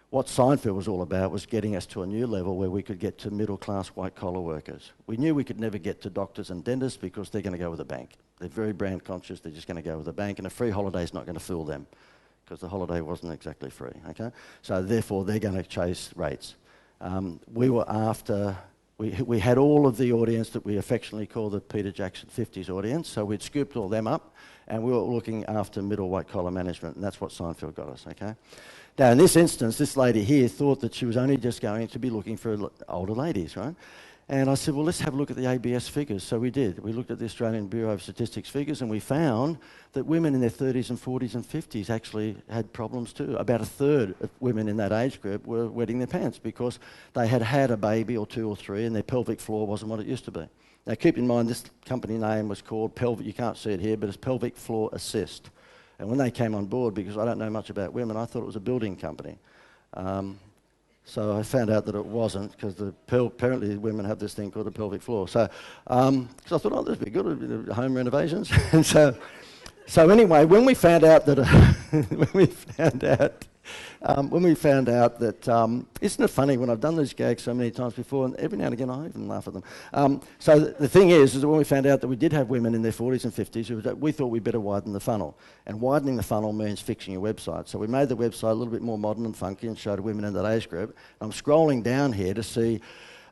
What Seinfeld was all about was getting us to a new level where we could get to middle-class white-collar workers. We knew we could never get to doctors and dentists because they're going to go with a bank. They're very brand conscious, they're just going to go with a bank, and a free holiday is not going to fool them because the holiday wasn't exactly free, okay? So therefore, they're going to chase rates. We were after... We had all of the audience that we affectionately call the Peter Jackson 50s audience, so we'd scooped all them up, and we were looking after middle white-collar management, and that's what Seinfeld got us, okay? Now, in this instance, this lady here thought that she was only just going to be looking for older ladies, right? And I said, well, let's have a look at the ABS figures. So we did. We looked at the Australian Bureau of Statistics figures, and we found that women in their 30s and 40s and 50s actually had problems too. About a third of women in that age group were wetting their pants because they had had a baby or 2 or 3 and their pelvic floor wasn't what it used to be. Now, keep in mind, this company name was called Pelvic, you can't see it here, but it's Pelvic Floor Assist. And when they came on board, because I don't know much about women, I thought it was a building company. So I found out that it wasn't, because apparently women have this thing called a pelvic floor. So I thought, oh, this would be good, home renovations. And so anyway, when we found out that When we found out that, isn't it funny when I've done these gags so many times before, and every now and again I even laugh at them. So the thing is that when we found out that we did have women in their 40s and 50s, we thought we'd better widen the funnel. And widening the funnel means fixing your website. So we made the website a little bit more modern and funky and showed women in that age group. I'm scrolling down here to see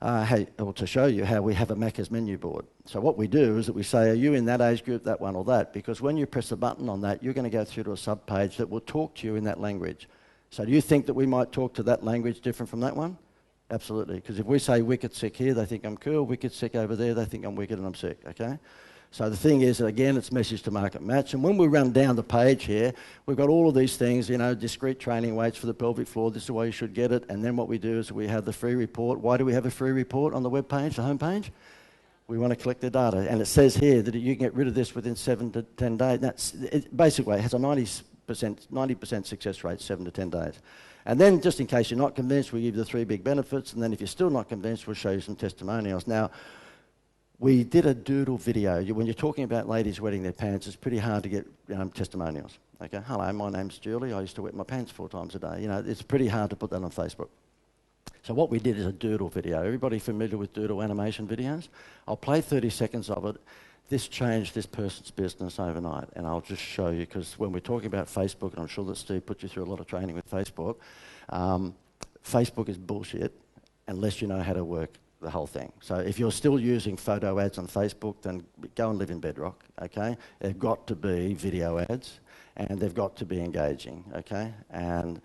to show you how we have a Macca's menu board. So what we do is that we say, are you in that age group, that one or that? Because when you press a button on that, you're going to go through to a sub-page that will talk to you in that language. So do you think that we might talk to that language different from that one? Absolutely, because if we say wicked sick here, they think I'm cool. Wicked sick over there, they think I'm wicked and I'm sick, okay? So the thing is, again, it's message to market match. And when we run down the page here, we've got all of these things, you know, discrete training weights for the pelvic floor. This is why you should get it. And then what we do is we have the free report. Why do we have a free report on the web page, the home page? We want to collect the data. And it says here that you can get rid of this within 7 to 10 days. Basically, it has a 90% success rate, 7 to 10 days. And then, just in case you're not convinced, we give you the 3 big benefits. And then if you're still not convinced, we'll show you some testimonials. Now, we did a doodle video. When you're talking about ladies wetting their pants, it's pretty hard to get testimonials. Okay, hello, my name's Julie. I used to wet my pants 4 times a day. You know, it's pretty hard to put that on Facebook. So what we did is a doodle video. Everybody familiar with doodle animation videos? I'll play 30 seconds of it. This changed this person's business overnight, and I'll just show you, because when we're talking about Facebook, and I'm sure that Steve put you through a lot of training with Facebook, Facebook is bullshit unless you know how to work the whole thing. So if you're still using photo ads on Facebook, then go and live in bedrock, okay? They've got to be video ads, and they've got to be engaging, okay? And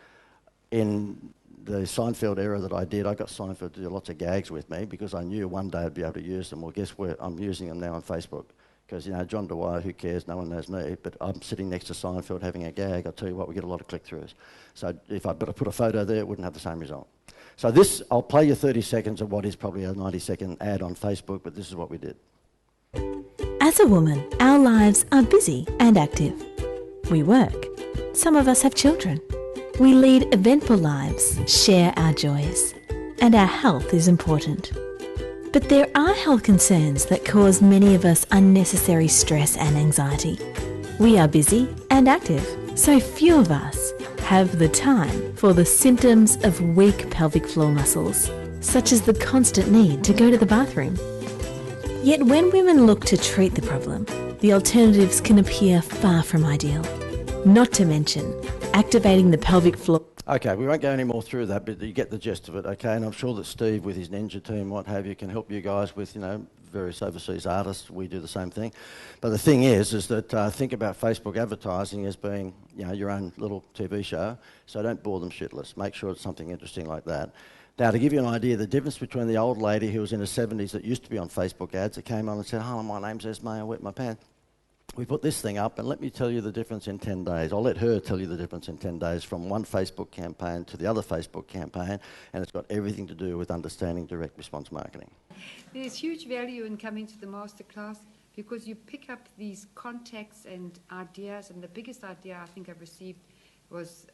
in the Seinfeld era that I did, I got Seinfeld to do lots of gags with me because I knew one day I'd be able to use them. Well, guess where? I'm using them now on Facebook. Because, you know, John Dwyer, who cares? No one knows me. But I'm sitting next to Seinfeld having a gag. I'll tell you what, we get a lot of click-throughs. So if I put a photo there, it wouldn't have the same result. So this, I'll play you 30 seconds of what is probably a 90-second ad on Facebook, but this is what we did. As a woman, our lives are busy and active. We work. Some of us have children. We lead eventful lives, share our joys, and our health is important. But there are health concerns that cause many of us unnecessary stress and anxiety. We are busy and active, so few of us have the time for the symptoms of weak pelvic floor muscles, such as the constant need to go to the bathroom. Yet when women look to treat the problem, the alternatives can appear far from ideal. Not to mention activating the pelvic floor. Okay, we won't go any more through that, but you get the gist of it, okay? And I'm sure that Steve, with his ninja team, what have you, can help you guys with, you know, various overseas artists. We do the same thing. But the thing is that think about Facebook advertising as being, you know, your own little TV show, so don't bore them shitless. Make sure it's something interesting like that. Now, to give you an idea, the difference between the old lady who was in her 70s that used to be on Facebook ads that came on and said, hello, my name's Esme, I wet my pants. We put this thing up, and let me tell you the difference in 10 days. I'll let her tell you the difference in 10 days from one Facebook campaign to the other Facebook campaign, and it's got everything to do with understanding direct response marketing. There's huge value in coming to the masterclass because you pick up these contacts and ideas, and the biggest idea I think I've received was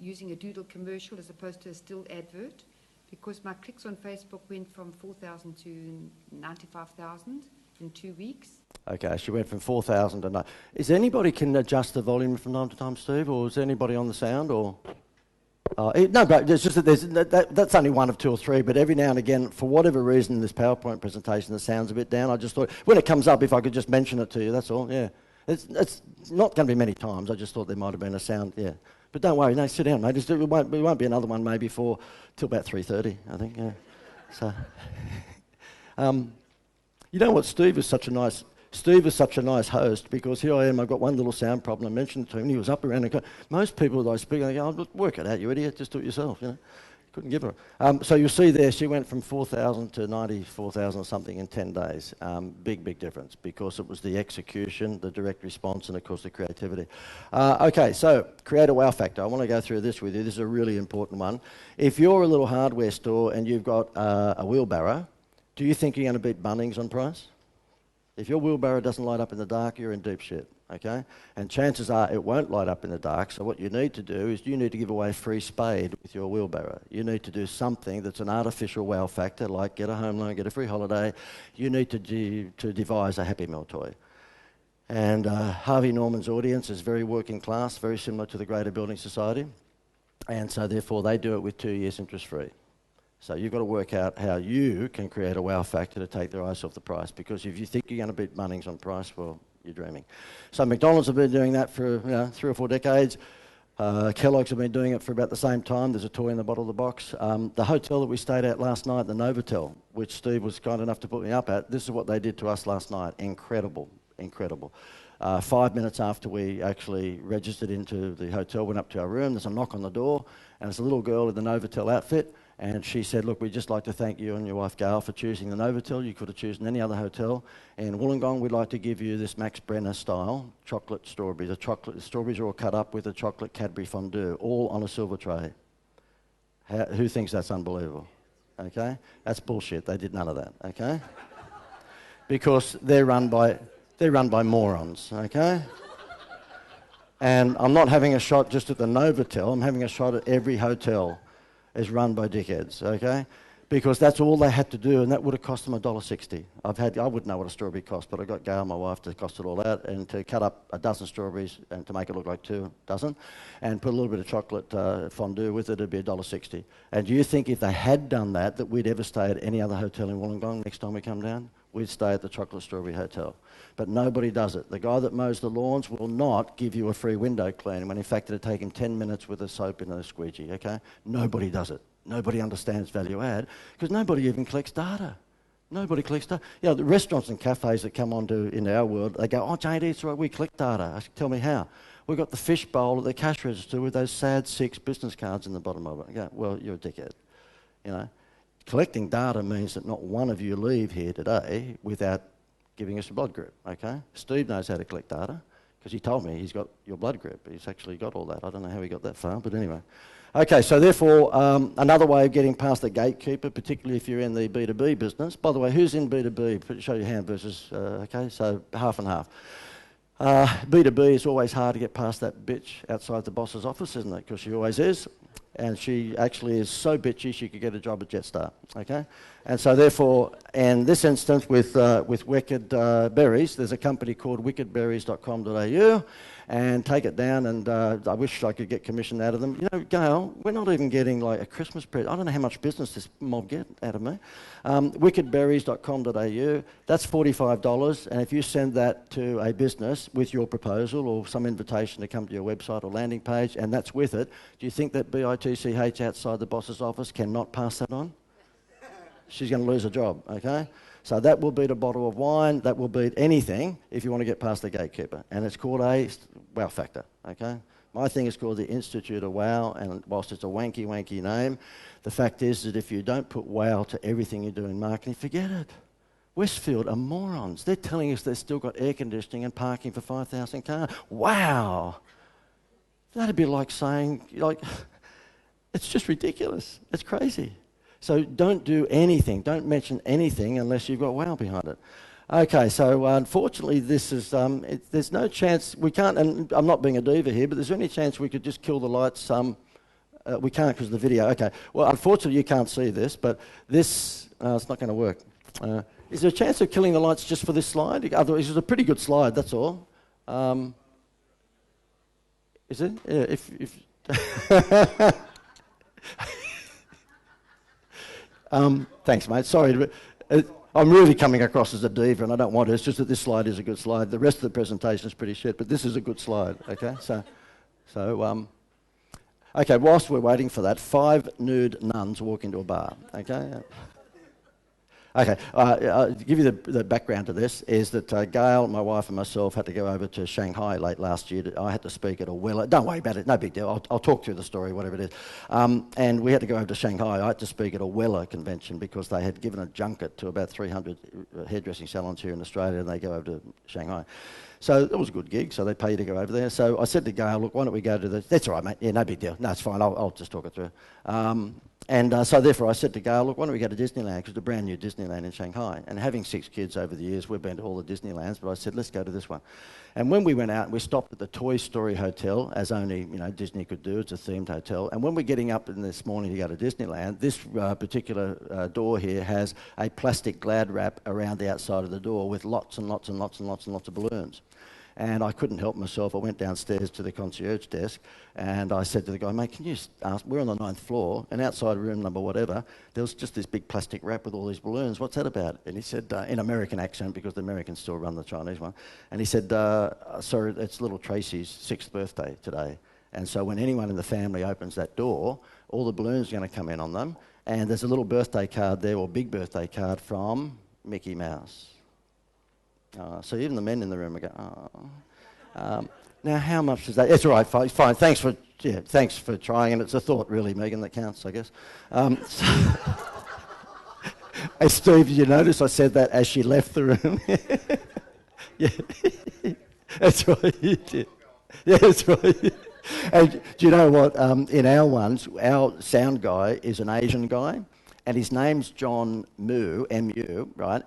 using a doodle commercial as opposed to a still advert, because my clicks on Facebook went from 4,000 to 95,000 in 2 weeks. Okay, she went from 4,000 to 9. Is anybody can adjust the volume from time to time, Steve, or is anybody on the sound, or? No, but it's just that that's only one of 2 or 3, but every now and again, for whatever reason in this PowerPoint presentation, the sound's a bit down. I just thought, when it comes up, if I could just mention it to you, that's all, yeah. It's not going to be many times. I just thought there might have been a sound, yeah. But don't worry, no, sit down, mate. It won't be another one maybe till about 3:30, I think, yeah. So, you know what, Steve is such a nice host, because here I am, I've got one little sound problem. I mentioned it to him, he was up around the corner. Most people that I speak, I go, oh, work it out, you idiot, just do it yourself, you know. Couldn't give her. So you'll see there, she went from 4,000 to 94,000 or something in 10 days. Big difference, because it was the execution, the direct response, and of course the creativity. Okay, so create a wow factor. I want to go through this with you. This is a really important one. If you're a little hardware store and you've got a wheelbarrow, do you think you're going to beat Bunnings on price? If your wheelbarrow doesn't light up in the dark, you're in deep shit, okay? And chances are it won't light up in the dark, so what you need to do is you need to give away a free spade with your wheelbarrow. You need to do something that's an artificial wow factor, like get a home loan, get a free holiday. You need to devise a Happy Meal toy. And Harvey Norman's audience is very working class, very similar to the Greater Building Society. And so therefore they do it with 2 years interest free. So you've got to work out how you can create a wow factor to take their eyes off the price, because if you think you're going to beat Bunnings on price, well, you're dreaming. So McDonald's have been doing that for 3 or 4 decades. Kellogg's have been doing it for about the same time. There's a toy in the bottom of the box. The hotel that we stayed at last night, the Novotel, which Steve was kind enough to put me up at, this is what they did to us last night. Incredible, incredible. 5 minutes after we actually registered into the hotel, went up to our room, there's a knock on the door, and there's a little girl in the Novotel outfit, and she said, look, we'd just like to thank you and your wife Gail for choosing the Novotel. You could have chosen any other hotel. In Wollongong, we'd like to give you this Max Brenner style chocolate strawberries. The strawberries are all cut up with a chocolate Cadbury fondue, all on a silver tray. Who thinks that's unbelievable? Okay? That's bullshit. They did none of that, okay? Because they're run by morons, okay? And I'm not having a shot just at the Novotel, I'm having a shot at every hotel is run by dickheads, okay? Because that's all they had to do, and that would have cost them $1.60. I wouldn't know what a strawberry cost, but I got Gail, my wife, to cost it all out, and to cut up a dozen strawberries and to make it look like 2 dozen, and put a little bit of chocolate fondue with it, it'd be $1.60. And do you think if they had done that, that we'd ever stay at any other hotel in Wollongong next time we come down? We'd stay at the Chocolate Strawberry Hotel. But nobody does it. The guy that mows the lawns will not give you a free window clean, when in fact it'd take him 10 minutes with a soap and a squeegee, okay? Nobody does it. Nobody understands value add, because nobody even collects data. Nobody collects data. You know, the restaurants and cafes that come onto in our world, they go, oh, JD, it's right, we collect data. I said, tell me how. We've got the fish bowl at the cash register with those sad 6 business cards in the bottom of it. I go, well, you're a dickhead, you know. Collecting data means that not one of you leave here today without giving us a blood group, okay? Steve knows how to collect data, because he told me he's got your blood group. He's actually got all that. I don't know how he got that far, but anyway. Okay, so therefore, another way of getting past the gatekeeper, particularly if you're in the B2B business. By the way, who's in B2B? Show your hand versus, okay, so half and half. B2B is always hard to get past that bitch outside the boss's office, isn't it? Because she always is. And she actually is so bitchy she could get a job at Jetstar, okay? And so therefore, in this instance with Wicked Berries, there's a company called wickedberries.com.au, and take it down, and I wish I could get commission out of them. You know, Gail, we're not even getting like a Christmas present. I don't know how much business this mob get out of me. Wickedberries.com.au, that's $45, and if you send that to a business with your proposal or some invitation to come to your website or landing page, and that's with it, do you think that BITCH outside the boss's office cannot pass that on? She's going to lose her job, okay? So that will beat a bottle of wine, that will beat anything if you want to get past the gatekeeper. And it's called a wow factor, okay? My thing is called the Institute of Wow, and whilst it's a wanky, wanky name, the fact is that if you don't put wow to everything you do in marketing, forget it. Westfield are morons. They're telling us they've still got air conditioning and parking for 5,000 cars. Wow! That'd be like saying, it's just ridiculous. It's crazy. So don't do anything, don't mention anything unless you've got wow behind it. Okay, so unfortunately this is, there's no chance, we can't, and I'm not being a diva here, but there's any chance we could just kill the lights? We can't because of the video. Okay, well unfortunately you can't see this, but this, it's not going to work. Is there a chance of killing the lights just for this slide? Otherwise it's a pretty good slide, that's all. Is it? Yeah, if thanks, mate. Sorry, I'm really coming across as a diva, and I don't want to. It's just that this slide is a good slide. The rest of the presentation is pretty shit, but this is a good slide. Okay, okay. Whilst we're waiting for that, 5 nude nuns walk into a bar. Okay. Okay, to give you the background to this is that Gail, my wife and myself had to go over to Shanghai late last year. I had to speak at a Weller. Don't worry about it, no big deal. I'll talk through the story, whatever it is. And we had to go over to Shanghai. I had to speak at a Weller convention because they had given a junket to about 300 hairdressing salons here in Australia, and they go over to Shanghai. So it was a good gig, so they pay you to go over there. So I said to Gail, look, why don't we go to the... That's all right, mate. Yeah, no big deal. No, it's fine. I'll just talk it through. So therefore I said to Gail, look, why don't we go to Disneyland, because it's a brand new Disneyland in Shanghai. And having 6 kids over the years, we've been to all the Disneylands, but I said, let's go to this one. And when we went out, we stopped at the Toy Story Hotel, as only Disney could do. It's a themed hotel. And when we're getting up in this morning to go to Disneyland, this particular door here has a plastic Glad wrap around the outside of the door with lots and lots and lots and lots and lots of balloons. And I couldn't help myself. I went downstairs to the concierge desk and I said to the guy, mate, can you ask, we're on the 9th floor and outside room number whatever, there was just this big plastic wrap with all these balloons. What's that about? And he said, in American accent, because the Americans still run the Chinese one. And he said, sorry, it's little Tracy's 6th birthday today. And so when anyone in the family opens that door, all the balloons are going to come in on them. And there's a little birthday card there, or big birthday card from Mickey Mouse. So even the men in the room are going, oh. Now, how much is that? It's all right, fine. Thanks for trying, and it's a thought, really, Megan, that counts, I guess. Hey, Steve, did you notice I said that as she left the room? Yeah, that's right, you did. Yeah, that's right. And do you know what? In our ones, our sound guy is an Asian guy, and his name's John Mu, M-U, right?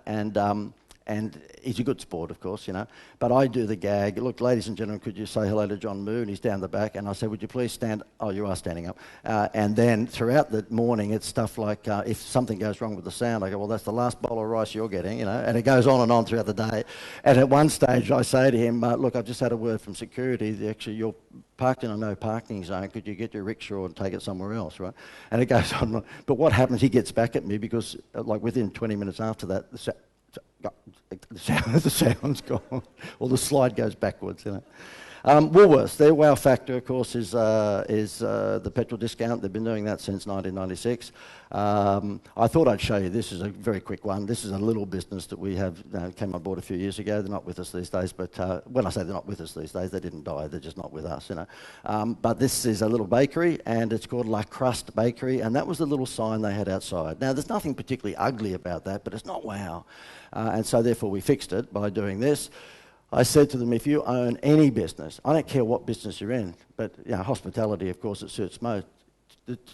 And he's a good sport, of course, you know. But I do the gag, look, ladies and gentlemen, could you say hello to John Moo? And he's down the back. And I say, would you please stand? Oh, you are standing up. And then throughout the morning, it's stuff like, if something goes wrong with the sound, I go, well, that's the last bowl of rice you're getting, you know. And it goes on throughout the day. And at one stage, I say to him, look, I've just had a word from security. Actually, you're parked in a no parking zone. Could you get your rickshaw and take it somewhere else, right? And it goes on. But what happens, he gets back at me because, like, within 20 minutes after that, the sound's gone, or the slide goes backwards, you know. Woolworths, their wow factor, of course, is the petrol discount. They've been doing that since 1996. I thought I'd show you, this is a very quick one. This is a little business that we have, came on board a few years ago. They're not with us these days, but when I say they're not with us these days, they didn't die, they're just not with us, you know. But this is a little bakery, and it's called La Crust Bakery, and that was the little sign they had outside. Now, there's nothing particularly ugly about that, but it's not wow. And so therefore we fixed it by doing this. I said to them, if you own any business, I don't care what business you're in, but you know, hospitality, of course, it suits most.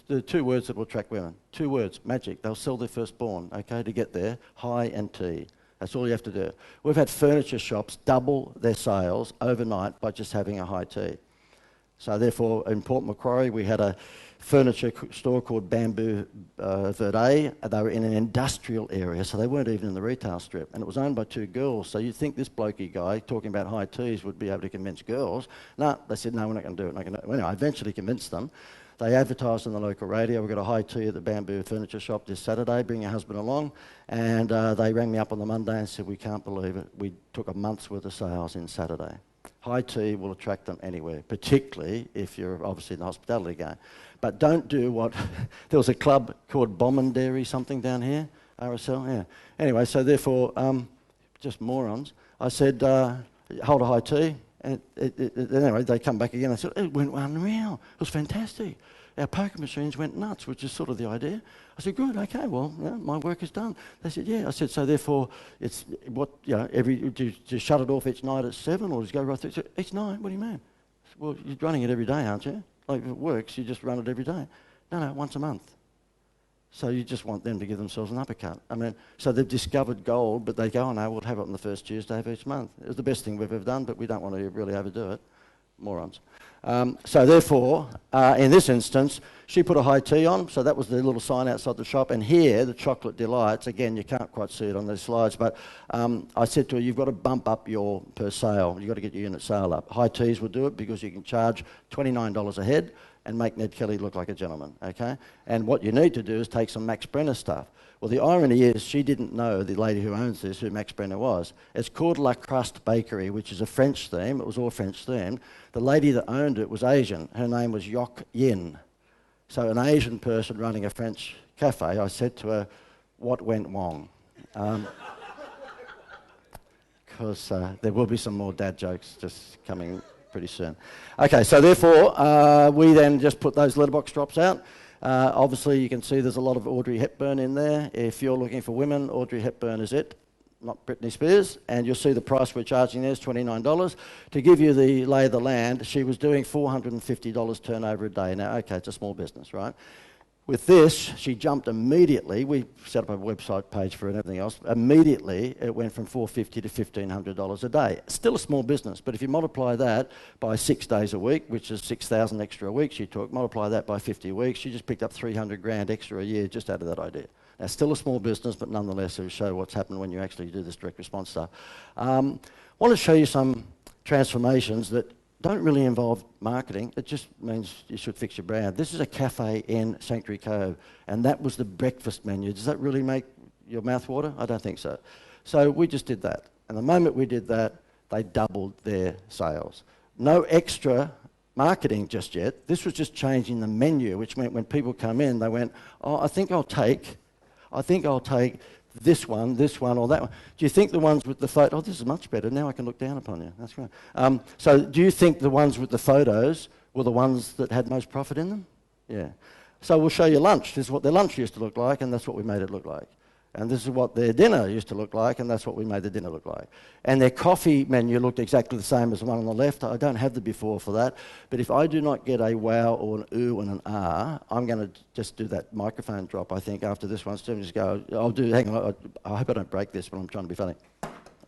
The 2 words that will attract women, 2 words, magic. They'll sell their firstborn, okay, to get there, high and tea. That's all you have to do. We've had furniture shops double their sales overnight by just having a high tea. So therefore, in Port Macquarie, we had a furniture store called Bamboo Verde. They were in an industrial area, so they weren't even in the retail strip. And it was owned by 2 girls. So you'd think this blokey guy talking about high teas would be able to convince girls. No, they said, no, we're not going to do it. Well, anyway, I eventually convinced them. They advertised on the local radio. We've got a high tea at the Bamboo Furniture Shop this Saturday. Bring your husband along. And they rang me up on the Monday and said, we can't believe it. We took a month's worth of sales in Saturday. High tea will attract them anywhere, particularly if you're obviously in the hospitality game. But don't do what... There was a club called Bommandary something down here, RSL, yeah. Anyway, so therefore, just morons. I said, hold a high tea. And anyway, they come back again. I said, it went unreal. It was fantastic. Our poker machines went nuts, which is sort of the idea. I said, good, okay, well, yeah, my work is done. They said, yeah. I said, so therefore, it's what, you know, do you shut it off each night at 7 or just go right through? Said, each night? What do you mean? Said, well, you're running it every day, aren't you? Like, if it works, you just run it every day. No, once a month. So you just want them to give themselves an uppercut. I mean, so they've discovered gold, but they go, oh no, we'll have it on the first Tuesday of each month. It was the best thing we've ever done, but we don't want to really overdo it. Morons. So therefore, in this instance, she put a high tea on, so that was the little sign outside the shop, and here, the chocolate delights, again, you can't quite see it on these slides, but I said to her, you've got to bump up your per sale, you've got to get your unit sale up. High teas will do it because you can charge $29 a head and make Ned Kelly look like a gentleman, okay? And what you need to do is take some Max Brenner stuff. Well, the irony is she didn't know, the lady who owns this, who Max Brenner was. It's called La Crust Bakery, which is a French theme. It was all French themed. The lady that owned it was Asian. Her name was Yok Yin. So an Asian person running a French cafe. I said to her, what went wrong? Because there will be some more dad jokes just coming pretty soon. Okay, so therefore, we then just put those letterbox drops out. Obviously, you can see there's a lot of Audrey Hepburn in there. If you're looking for women, Audrey Hepburn is it, not Britney Spears. And you'll see the price we're charging there is $29. To give you the lay of the land, she was doing $450 turnover a day. Now, okay, it's a small business, right? With this, she jumped immediately. We set up a website page for it and everything else. Immediately, it went from $450 to $1,500 a day. Still a small business, but if you multiply that by 6 days a week, which is 6,000 extra a week she took, multiply that by 50 weeks, she just picked up 300 grand extra a year just out of that idea. Now, still a small business, but nonetheless, it'll show what's happened when you actually do this direct response stuff. I want to show you some transformations that don't really involve marketing. It just means you should fix your brand. This is a cafe in Sanctuary Cove, and that was the breakfast menu. Does that really make your mouth water? I don't think so. So we just did that. And the moment we did that, they doubled their sales. No extra marketing just yet. This was just changing the menu, which meant when people come in, they went, oh, I think I'll take this one, or that one. Do you think the ones with the photo, oh, this is much better, now I can look down upon you, that's great. So do you think the ones with the photos were the ones that had most profit in them? Yeah. So we'll show you lunch. This is what their lunch used to look like, and that's what we made it look like. And this is what their dinner used to look like, and that's what we made the dinner look like. And their coffee menu looked exactly the same as the one on the left. I don't have the before for that, but if I do not get a wow or an ooh and an ah, I'm going to just do that microphone drop, I think, after this one. So just go, hang on, I hope I don't break this, but I'm trying to be funny.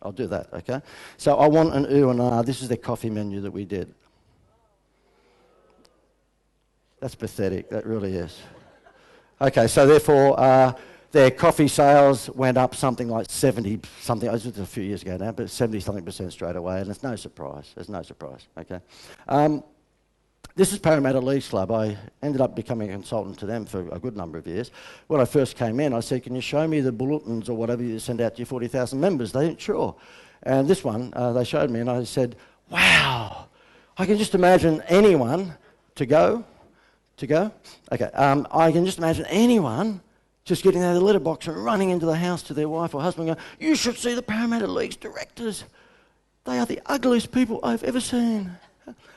I'll do that, okay? So I want an ooh and an ah. This is the coffee menu that we did. That's pathetic, that really is. Okay, so therefore, their coffee sales went up something like 70-something, it was a few years ago now, but 70-something% straight away, and it's no surprise. There's no surprise, okay? This is Parramatta Leagues Club. I ended up becoming a consultant to them for a good number of years. When I first came in, I said, can you show me the bulletins or whatever you send out to your 40,000 members? They went, sure. And this one, they showed me, and I said, wow, I can just imagine anyone to go. Okay, I can just imagine anyone just getting out of the letterbox and running into the house to their wife or husband and going, you should see the Parramatta Leagues directors. They are the ugliest people I've ever seen.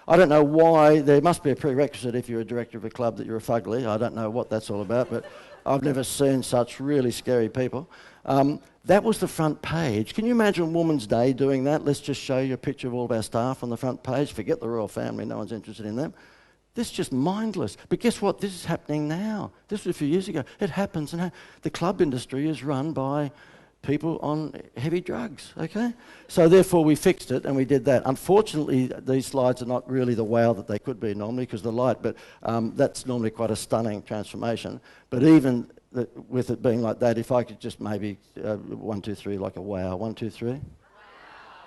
I don't know why. There must be a prerequisite if you're a director of a club that you're a fugly. I don't know what that's all about, but I've never seen such really scary people. That was the front page. Can you imagine Women's Day doing that? Let's just show you a picture of all of our staff on the front page. Forget the royal family. No one's interested in them. This is just mindless. But guess what? This is happening now. This was a few years ago. It happens. And the club industry is run by people on heavy drugs, okay? So therefore we fixed it and we did that. Unfortunately, these slides are not really the wow that they could be normally because of the light, but that's normally quite a stunning transformation. But even with it being like that, if I could just maybe 1, 2, 3, like a wow, 1, 2, 3.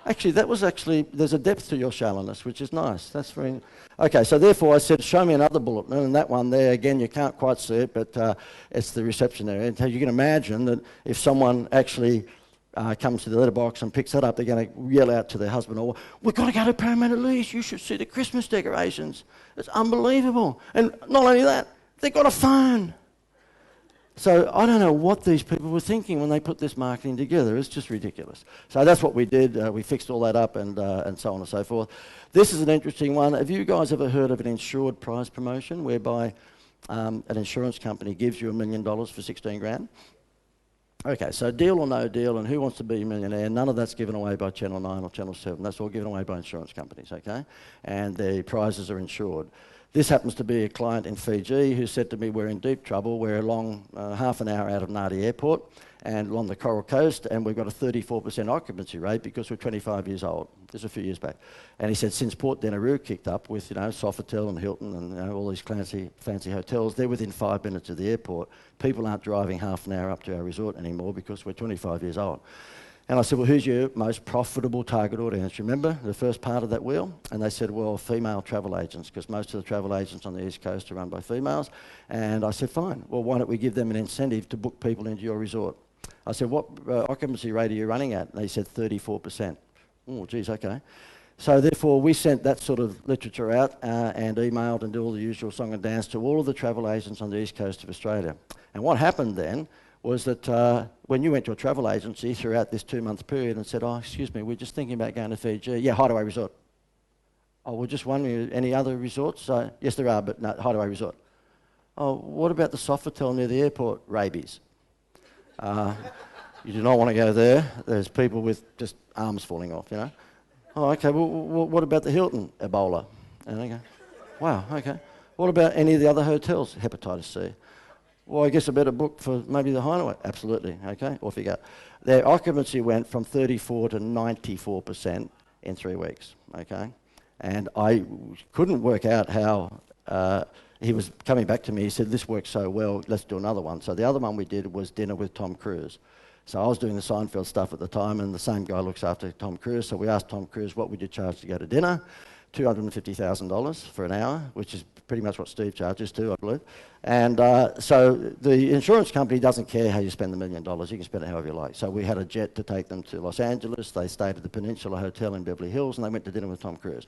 Actually, there's a depth to your shallowness, which is nice. That's very... Okay, so therefore I said, show me another bulletin, and that one there, again, you can't quite see it, but it's the reception area. And so you can imagine that if someone actually comes to the letterbox and picks that up, they're going to yell out to their husband, or, we've got to go to Parramatta Leagues, you should see the Christmas decorations. It's unbelievable. And not only that, they've got a phone. So I don't know what these people were thinking when they put this marketing together. It's just ridiculous. So that's what we did. We fixed all that up and so on and so forth. This is an interesting one. Have you guys ever heard of an insured prize promotion whereby an insurance company gives you $1 million for 16 grand? Okay, so deal or no deal, and who wants to be a millionaire? None of that's given away by Channel 9 or Channel 7. That's all given away by insurance companies, okay? And the prizes are insured. This happens to be a client in Fiji who said to me, we're in deep trouble. We're along half an hour out of Nadi Airport and along the Coral Coast, and we've got a 34% occupancy rate because we're 25 years old. This is a few years back. And he said, since Port Denaroo kicked up with, Sofitel and Hilton and all these fancy hotels, they're within 5 minutes of the airport. People aren't driving half an hour up to our resort anymore because we're 25 years old. And I said, well, who's your most profitable target audience? Remember the first part of that wheel? And they said, well, female travel agents, because most of the travel agents on the East Coast are run by females. And I said, fine. Well, why don't we give them an incentive to book people into your resort? I said, what occupancy rate are you running at? And they said 34%. Oh, geez, okay. So therefore, we sent that sort of literature out and emailed and did all the usual song and dance to all of the travel agents on the East Coast of Australia. And what happened then was that when you went to a travel agency throughout this 2-month period and said, oh, excuse me, we're just thinking about going to Fiji. Yeah, Hideaway Resort. Oh, we're just wondering, any other resorts? Yes, there are, but no, Hideaway Resort. Oh, what about the Sofitel near the airport? Rabies. You do not want to go there. There's people with just arms falling off, Oh, okay, well, what about the Hilton? Ebola. And I go, wow, okay. What about any of the other hotels? Hepatitis C. Well, I guess I better book for maybe the Hideaway. Absolutely, okay, off you go. Their occupancy went from 34 to 94% in 3 weeks, okay? And I couldn't work out how he was coming back to me. He said, this works so well, let's do another one. So the other one we did was dinner with Tom Cruise. So I was doing the Seinfeld stuff at the time, and the same guy looks after Tom Cruise. So we asked Tom Cruise, what would you charge to go to dinner? $250,000 for an hour, which is pretty much what Steve charges too, I believe. And so the insurance company doesn't care how you spend the $1 million. You can spend it however you like. So we had a jet to take them to Los Angeles. They stayed at the Peninsula Hotel in Beverly Hills, and they went to dinner with Tom Cruise.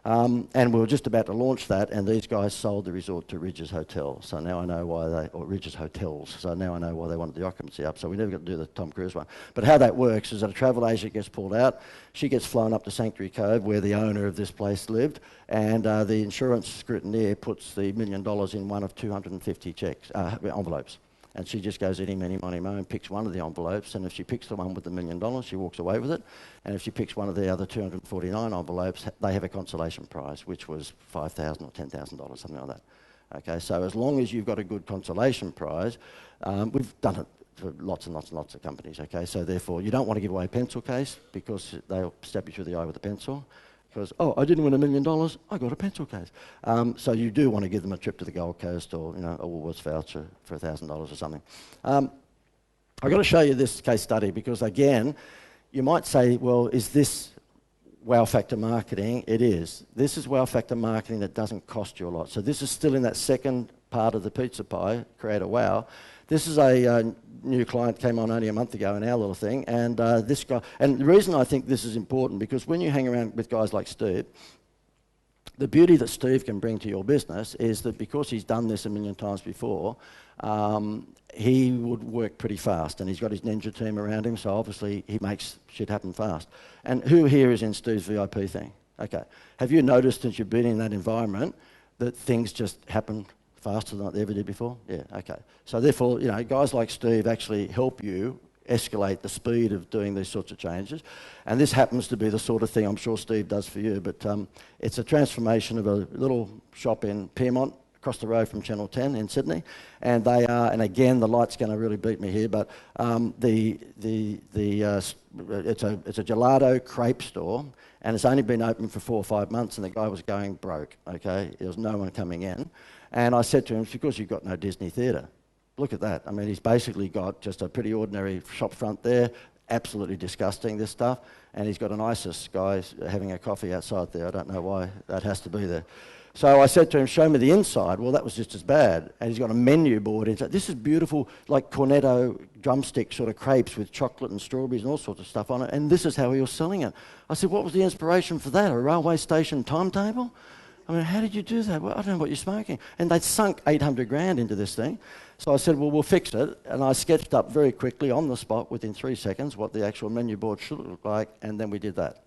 And we were just about to launch that, and these guys sold the resort to Ridges Hotel. So now I know why they, or Ridges Hotels. So now I know why they wanted the occupancy up. So we never got to do the Tom Cruise one. But how that works is that a travel agent gets pulled out. She gets flown up to Sanctuary Cove, where the owner of this place lived, and the insurance scrutineer puts the $1 million in one of 250 envelopes. And she just goes, any, many, money, mo, and picks one of the envelopes. And if she picks the one with the $1 million, she walks away with it. And if she picks one of the other 249 envelopes, they have a consolation prize, which was $5,000 or $10,000, something like that. Okay, so as long as you've got a good consolation prize, we've done it for lots and lots and lots of companies. Okay, so therefore, you don't want to give away a pencil case because they'll stab you through the eye with a pencil. Because, oh, I didn't win $1 million, I got a pencil case. So you do want to give them a trip to the Gold Coast, or a Woolworths voucher for $1,000 or something. I've got to show you this case study because, again, you might say, well, is this wow factor marketing? It is. This is wow factor marketing that doesn't cost you a lot. So this is still in that second part of the pizza pie, create a wow. This is a new client, came on only a month ago in our little thing, and this guy, and the reason I think this is important, because when you hang around with guys like Steve, the beauty that Steve can bring to your business is that because he's done this 1 million times before, he would work pretty fast, and he's got his ninja team around him, so obviously he makes shit happen fast. And who here is in Steve's VIP thing? Okay. Have you noticed since you've been in that environment that things just happen faster than they ever did before? Yeah, okay. So therefore, guys like Steve actually help you escalate the speed of doing these sorts of changes. And this happens to be the sort of thing I'm sure Steve does for you, but it's a transformation of a little shop in Piermont, across the road from Channel 10 in Sydney. And they are, and again, the light's going to really beat me here, but it's a gelato crepe store, and it's only been open for 4 or 5 months, and the guy was going broke, okay? There was no one coming in. And I said to him, it's because you've got no Disney theatre. Look at that. I mean, he's basically got just a pretty ordinary shop front there, absolutely disgusting, this stuff, and he's got an ISIS guy having a coffee outside there. I don't know why that has to be there. So I said to him, show me the inside. Well, that was just as bad. And he's got a menu board inside. This is beautiful, like cornetto drumstick sort of crepes with chocolate and strawberries and all sorts of stuff on it, and this is how he was selling it. I said, what was the inspiration for that? A railway station timetable? I mean, how did you do that? Well, I don't know what you're smoking. And they'd sunk 800 grand into this thing. So I said, well, we'll fix it. And I sketched up very quickly on the spot within 3 seconds what the actual menu board should look like, and then we did that.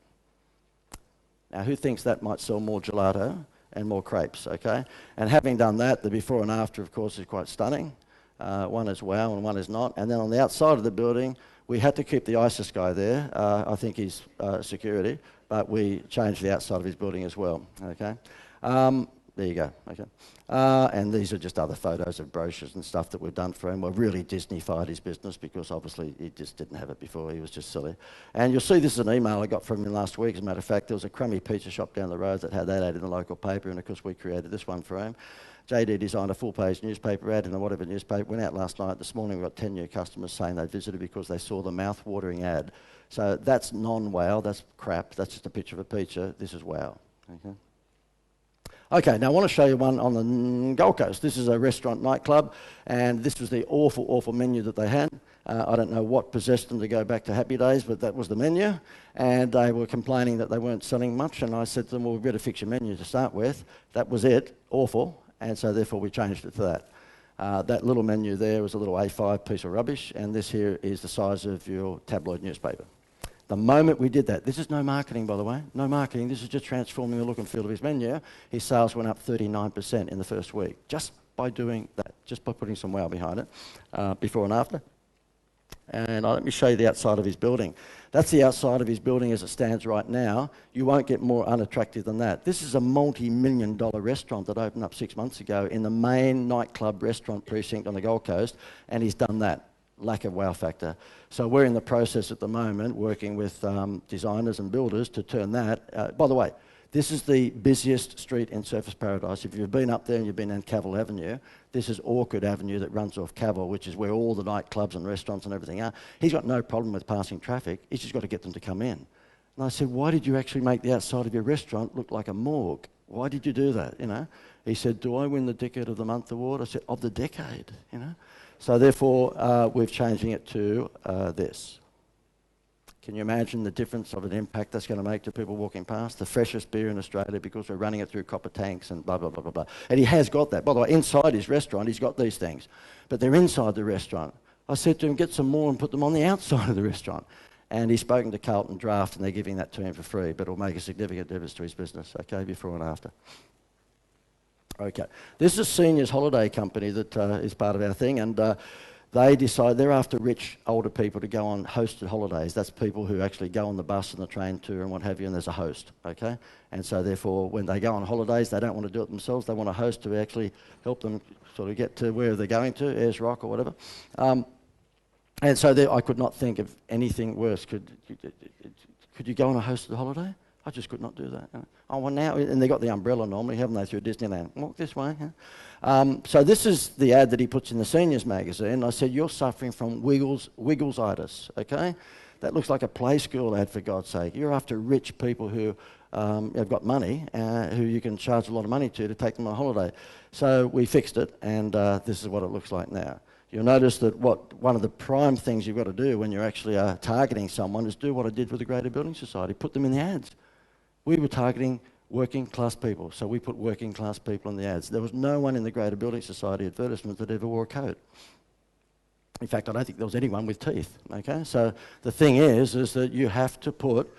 Now, who thinks that might sell more gelato and more crepes, okay? And having done that, the before and after, of course, is quite stunning. One is wow and one is not. And then on the outside of the building, we had to keep the ISIS guy there. I think he's security, but we changed the outside of his building as well, okay? There you go, okay. And these are just other photos of brochures and stuff that we've done for him. We've really Disney-fied his business because obviously he just didn't have it before. He was just silly. And you'll see this is an email I got from him last week. As a matter of fact, there was a crummy pizza shop down the road that had that ad in the local paper, and of course we created this one for him. JD designed a full-page newspaper ad in the whatever newspaper. Went out last night. This morning we got 10 new customers saying they visited because they saw the mouth-watering ad. So that's non-wow. That's crap. That's just a picture of a pizza. This is wow. Okay. Okay, now I want to show you one on the Gold Coast. This is a restaurant nightclub, and this was the awful, awful menu that they had. I don't know what possessed them to go back to happy days, but that was the menu. And they were complaining that they weren't selling much, and I said to them, well, we better fix your menu to start with. That was it, awful, and so therefore we changed it to that. That little menu there was a little A5 piece of rubbish, and this here is the size of your tabloid newspaper. The moment we did that, this is no marketing, by the way, no marketing, this is just transforming the look and feel of his menu. His sales went up 39% in the first week, just by doing that, just by putting some wow behind it, before and after. And let me show you the outside of his building. That's the outside of his building as it stands right now. You won't get more unattractive than that. This is a multi-million-dollar restaurant that opened up 6 months ago in the main nightclub restaurant precinct on the Gold Coast, and he's done that. Lack of wow factor. So we're in the process at the moment working with designers and builders to turn that. By the way, This is the busiest street in Surfers Paradise. If you've been up there and you've been in Cavill Avenue, this is Orchard Avenue that runs off Cavill, which is where all the nightclubs and restaurants and everything are. He's got no problem with passing traffic. He's just got to get them to come in. And I said, why did you actually make the outside of your restaurant look like a morgue? Why did you do that, you know? He said, do I win the Decade of the Month award? I said, of the decade, you know? So therefore, we're changing it to this. Can you imagine the difference of an impact that's going to make to people walking past? The freshest beer in Australia because we're running it through copper tanks and blah, blah, blah, blah, blah. And he has got that. By the way, inside his restaurant, he's got these things. But they're inside the restaurant. I said to him, get some more and put them on the outside of the restaurant. And he's spoken to Carlton Draft and they're giving that to him for free, but it'll make a significant difference to his business, okay, before and after. Okay. This is a seniors holiday company that is part of our thing, and they decide they're after rich older people to go on hosted holidays. That's people who actually go on the bus and the train tour and what have you, and there's a host, okay? And so therefore, when they go on holidays, they don't want to do it themselves. They want a host to actually help them sort of get to where they're going to, Ayers Rock or whatever. And so I could not think of anything worse. Could you go on a hosted holiday? I just could not do that. Oh, well now, and they got the umbrella normally, haven't they, through Disneyland? Walk this way. Huh? So this is the ad that he puts in the seniors magazine. I said, you're suffering from wigglesitis, okay? That looks like a play school ad, for God's sake. You're after rich people who have got money, who you can charge a lot of money to take them on holiday. So we fixed it, and this is what it looks like now. You'll notice that one of the prime things you've got to do when you're actually targeting someone is do what I did with the Greater Building Society, put them in the ads. We were targeting working class people, so we put working class people in the ads. There was no one in the Greater Building Society advertisement that ever wore a coat. In fact, I don't think there was anyone with teeth, okay? So the thing is that you have to put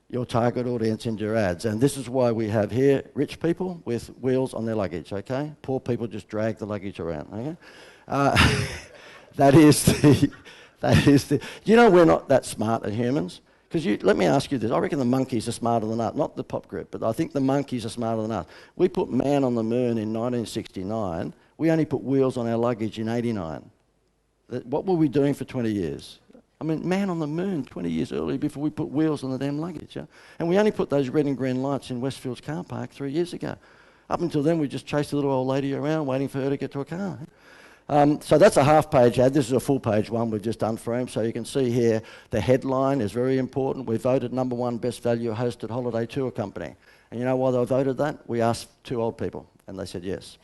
your target audience into your ads, and this is why we have here rich people with wheels on their luggage, okay? Poor people just drag the luggage around, okay? That is the. You know, we're not that smart as humans. Because let me ask you this. I reckon the monkeys are smarter than us. Not the pop group, but I think the monkeys are smarter than us. We put man on the moon in 1969. We only put wheels on our luggage in 89. What were we doing for 20 years? I mean, man on the moon 20 years earlier before we put wheels on the damn luggage. Yeah? And we only put those red and green lights in Westfield's car park 3 years ago. Up until then, we just chased a little old lady around waiting for her to get to a car. So that's a half-page ad. This is a full-page one we've just done for him. So you can see here the headline is very important. We voted #1 best value hosted holiday tour company. And you know why they voted that? We asked 2 old people, and they said yes.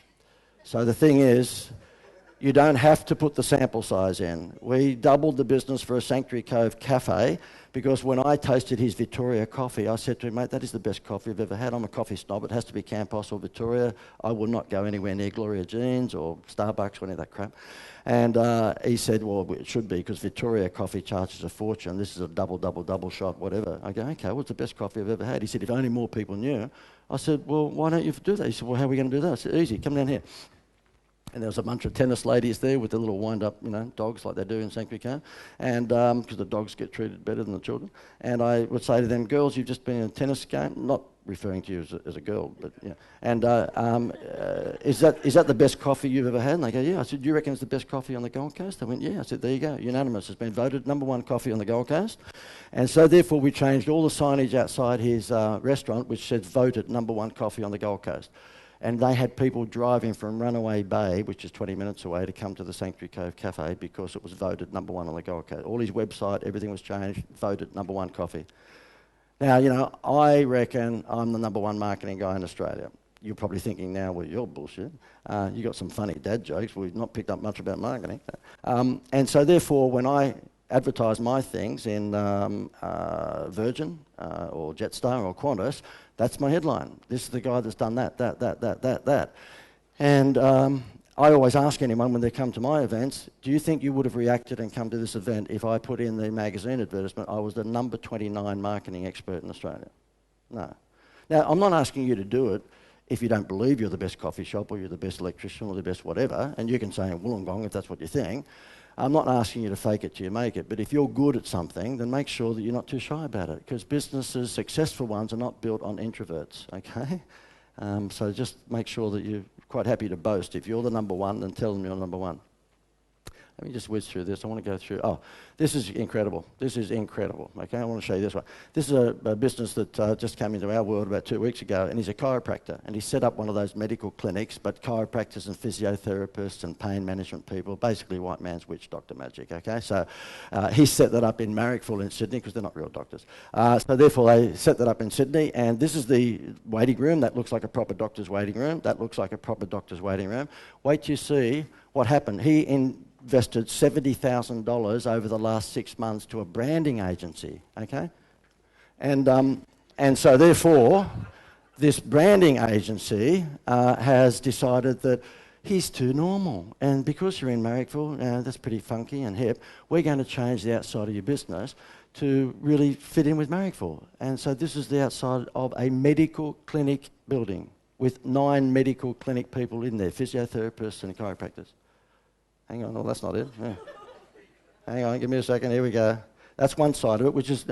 So the thing is, you don't have to put the sample size in. We doubled the business for a Sanctuary Cove cafe because when I tasted his Victoria coffee, I said to him, mate, that is the best coffee I've ever had. I'm a coffee snob. It has to be Campos or Victoria. I will not go anywhere near Gloria Jean's or Starbucks or any of that crap. And he said, well, it should be because Victoria coffee charges a fortune. This is a double shot, whatever. I go, okay, what's the best coffee I've ever had? He said, if only more people knew. I said, well, why don't you do that? He said, well, how are we going to do that? I said, easy, come down here. And there was a bunch of tennis ladies there with the little wind-up, dogs like they do in Sanctuary Cove, and because the dogs get treated better than the children. And I would say to them, girls, you've just been in a tennis game, not referring to you as a girl, but yeah. And is that the best coffee you've ever had? And they go, yeah. I said, do you reckon it's the best coffee on the Gold Coast? They went, yeah. I said, there you go, unanimous. It's been voted #1 coffee on the Gold Coast. And so therefore we changed all the signage outside his restaurant, which said voted #1 coffee on the Gold Coast. And they had people driving from Runaway Bay, which is 20 minutes away, to come to the Sanctuary Cove Cafe because it was voted #1 on the Gold Coast. All his website, everything was changed, voted #1 coffee. Now, I reckon I'm the #1 marketing guy in Australia. You're probably thinking now, well, you're bullshit. You got some funny dad jokes. We've not picked up much about marketing. And so therefore, when I advertise my things in Virgin or Jetstar or Qantas, that's my headline. This is the guy that's done that. And I always ask anyone when they come to my events, do you think you would have reacted and come to this event if I put in the magazine advertisement, I was the number 29 marketing expert in Australia? No. Now, I'm not asking you to do it if you don't believe you're the best coffee shop or you're the best electrician or the best whatever, and you can say in Wollongong if that's what you think. I'm not asking you to fake it till you make it, but if you're good at something, then make sure that you're not too shy about it, because businesses, successful ones, are not built on introverts, okay? So just make sure that you're quite happy to boast. If you're the #1, then tell them you're #1. Let me just whiz through this. I want to go through. Oh, this is incredible. This is incredible. Okay, I want to show you this one. This is a business that just came into our world about 2 weeks ago, and he's a chiropractor. And he set up one of those medical clinics, but chiropractors and physiotherapists and pain management people, basically white man's witch doctor magic. Okay, so he set that up in Marrickville in Sydney because they're not real doctors. So therefore, they set that up in Sydney, and this is the waiting room. That looks like a proper doctor's waiting room. That looks like a proper doctor's waiting room. Wait till you see what happened. He invested $70,000 over the last 6 months to a branding agency, okay? And so therefore, this branding agency has decided that he's too normal. And because you're in Marrickville, that's pretty funky and hip, we're going to change the outside of your business to really fit in with Marrickville. And so this is the outside of a medical clinic building with 9 medical clinic people in there, physiotherapists and chiropractors. Hang on, well, that's not it. Yeah. Hang on, give me a second. Here we go. That's one side of it, which is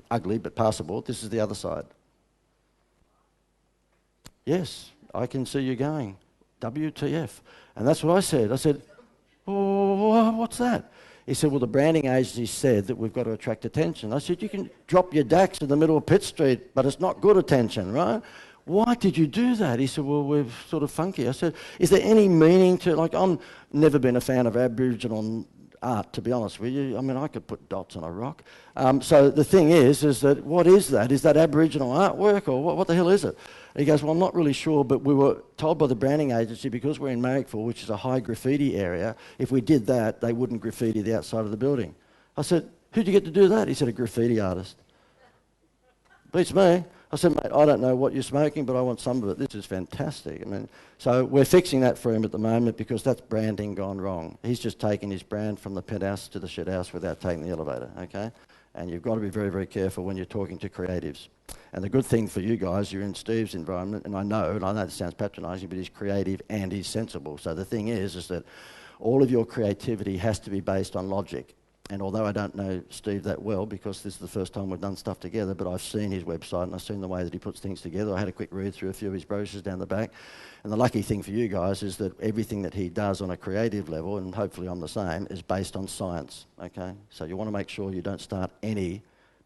ugly but passable. This is the other side. Yes, I can see you going. WTF. And that's what I said. I said, oh, what's that? He said, well, the branding agency said that we've got to attract attention. I said, you can drop your DAX in the middle of Pitt Street, but it's not good attention, right? Why did you do that? He said, well, we're sort of funky. I said, is there any meaning to, like, I'm never been a fan of Aboriginal art, to be honest with you. I mean, I could put dots on a rock. So the thing is that what is that? Is that Aboriginal artwork, or what the hell is it? And he goes, well, I'm not really sure, but we were told by the branding agency, because we're in Marrickville, which is a high graffiti area, if we did that, they wouldn't graffiti the outside of the building. I said, who'd you get to do that? He said, a graffiti artist. Beats me. I said, mate, I don't know what you're smoking, but I want some of it. This is fantastic. I mean, so we're fixing that for him at the moment because that's branding gone wrong. He's just taken his brand from the penthouse to the shit house without taking the elevator, okay? And you've got to be very, very careful when you're talking to creatives. And the good thing for you guys, you're in Steve's environment, and I know this sounds patronising, but he's creative and he's sensible. So the thing is that all of your creativity has to be based on logic. And although I don't know Steve that well, because this is the first time we've done stuff together, but I've seen his website and I've seen the way that he puts things together. I had a quick read through a few of his brochures down the back. And the lucky thing for you guys is that everything that he does on a creative level, and hopefully I'm the same, is based on science, okay? So you want to make sure you don't start any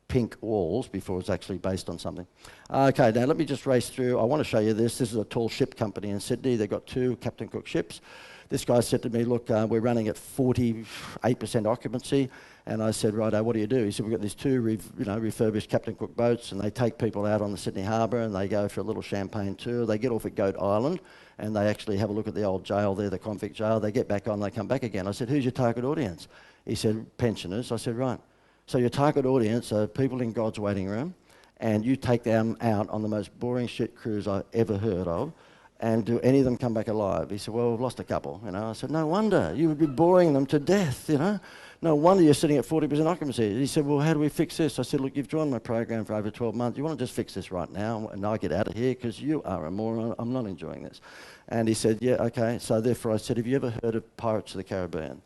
pink walls before it's actually based on something. Okay, now let me just race through. I want to show you this. This is a tall ship company in Sydney. They've got 2 Captain Cook ships. This guy said to me, look, we're running at 48% occupancy. And I said, righto, what do you do? He said, we've got these 2 refurbished Captain Cook boats, and they take people out on the Sydney Harbour, and they go for a little champagne tour. They get off at Goat Island, and they actually have a look at the old jail there, the convict jail. They get back on, they come back again. I said, who's your target audience? He said, pensioners. I said, right. So your target audience are people in God's waiting room, and you take them out on the most boring shit cruise I've ever heard of, and do any of them come back alive? He said, well, we've lost a couple, I said, no wonder. You would be boring them to death, No wonder you're sitting at 40% occupancy. He said, well, how do we fix this? I said, look, you've joined my program for over 12 months. You want to just fix this right now, and I get out of here because you are a moron. I'm not enjoying this. And he said, yeah, okay. So therefore I said, have you ever heard of Pirates of the Caribbean?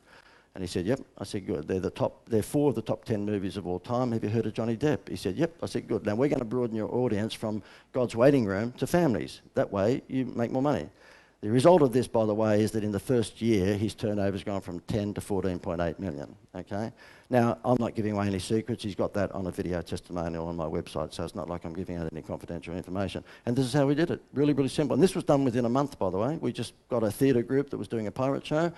And he said, yep. I said, good. They're 4 of the top 10 movies of all time. Have you heard of Johnny Depp? He said, yep. I said, good. Now we're going to broaden your audience from God's waiting room to families. That way you make more money. The result of this, by the way, is that in the first year, his turnover's gone from 10 to 14.8 million, okay? Now, I'm not giving away any secrets. He's got that on a video testimonial on my website, so it's not like I'm giving out any confidential information. And this is how we did it. Really, really simple. And this was done within a month, by the way. We just got a theatre group that was doing a pirate show,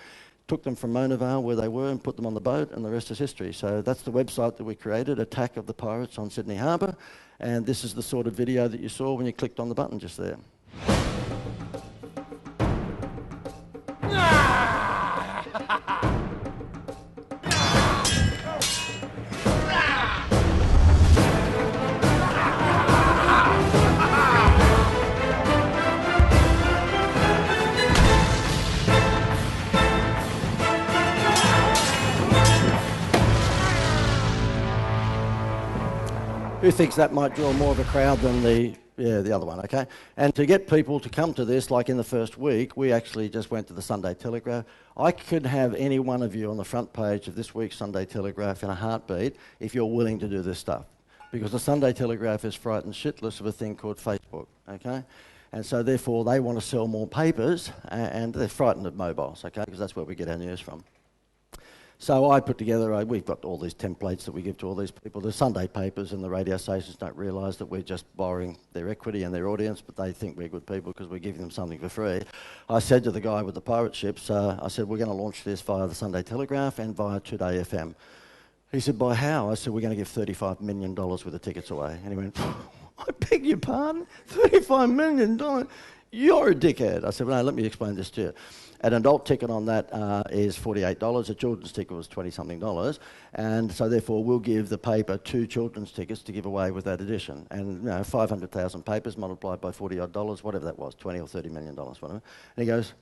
took them from Mona Vale, where they were, and put them on the boat, and the rest is history. So that's the website that we created, Attack of the Pirates on Sydney Harbour. And this is the sort of video that you saw when you clicked on the button just there. Who thinks that might draw more of a crowd than the other one, okay? And to get people to come to this, like in the first week, we actually just went to the Sunday Telegraph. I could have any one of you on the front page of this week's Sunday Telegraph in a heartbeat if you're willing to do this stuff. Because the Sunday Telegraph is frightened shitless of a thing called Facebook, okay? And so therefore they want to sell more papers, and they're frightened of mobiles, okay? Because that's where we get our news from. So I put together, we've got all these templates that we give to all these people. The Sunday papers and the radio stations don't realise that we're just borrowing their equity and their audience, but they think we're good people because we're giving them something for free. I said to the guy with the pirate ships, I said, we're going to launch this via the Sunday Telegraph and via Today FM. He said, by how? I said, we're going to give $35 million worth of tickets away. And he went, I beg your pardon? $35 million? You're a dickhead. I said, well, no, let me explain this to you. An adult ticket on that is $48. A children's ticket was $20-something. And so therefore we'll give the paper 2 children's tickets to give away with that edition. And 500,000 papers multiplied by $40 whatever that was, $20 or $30 million, whatever. And he goes,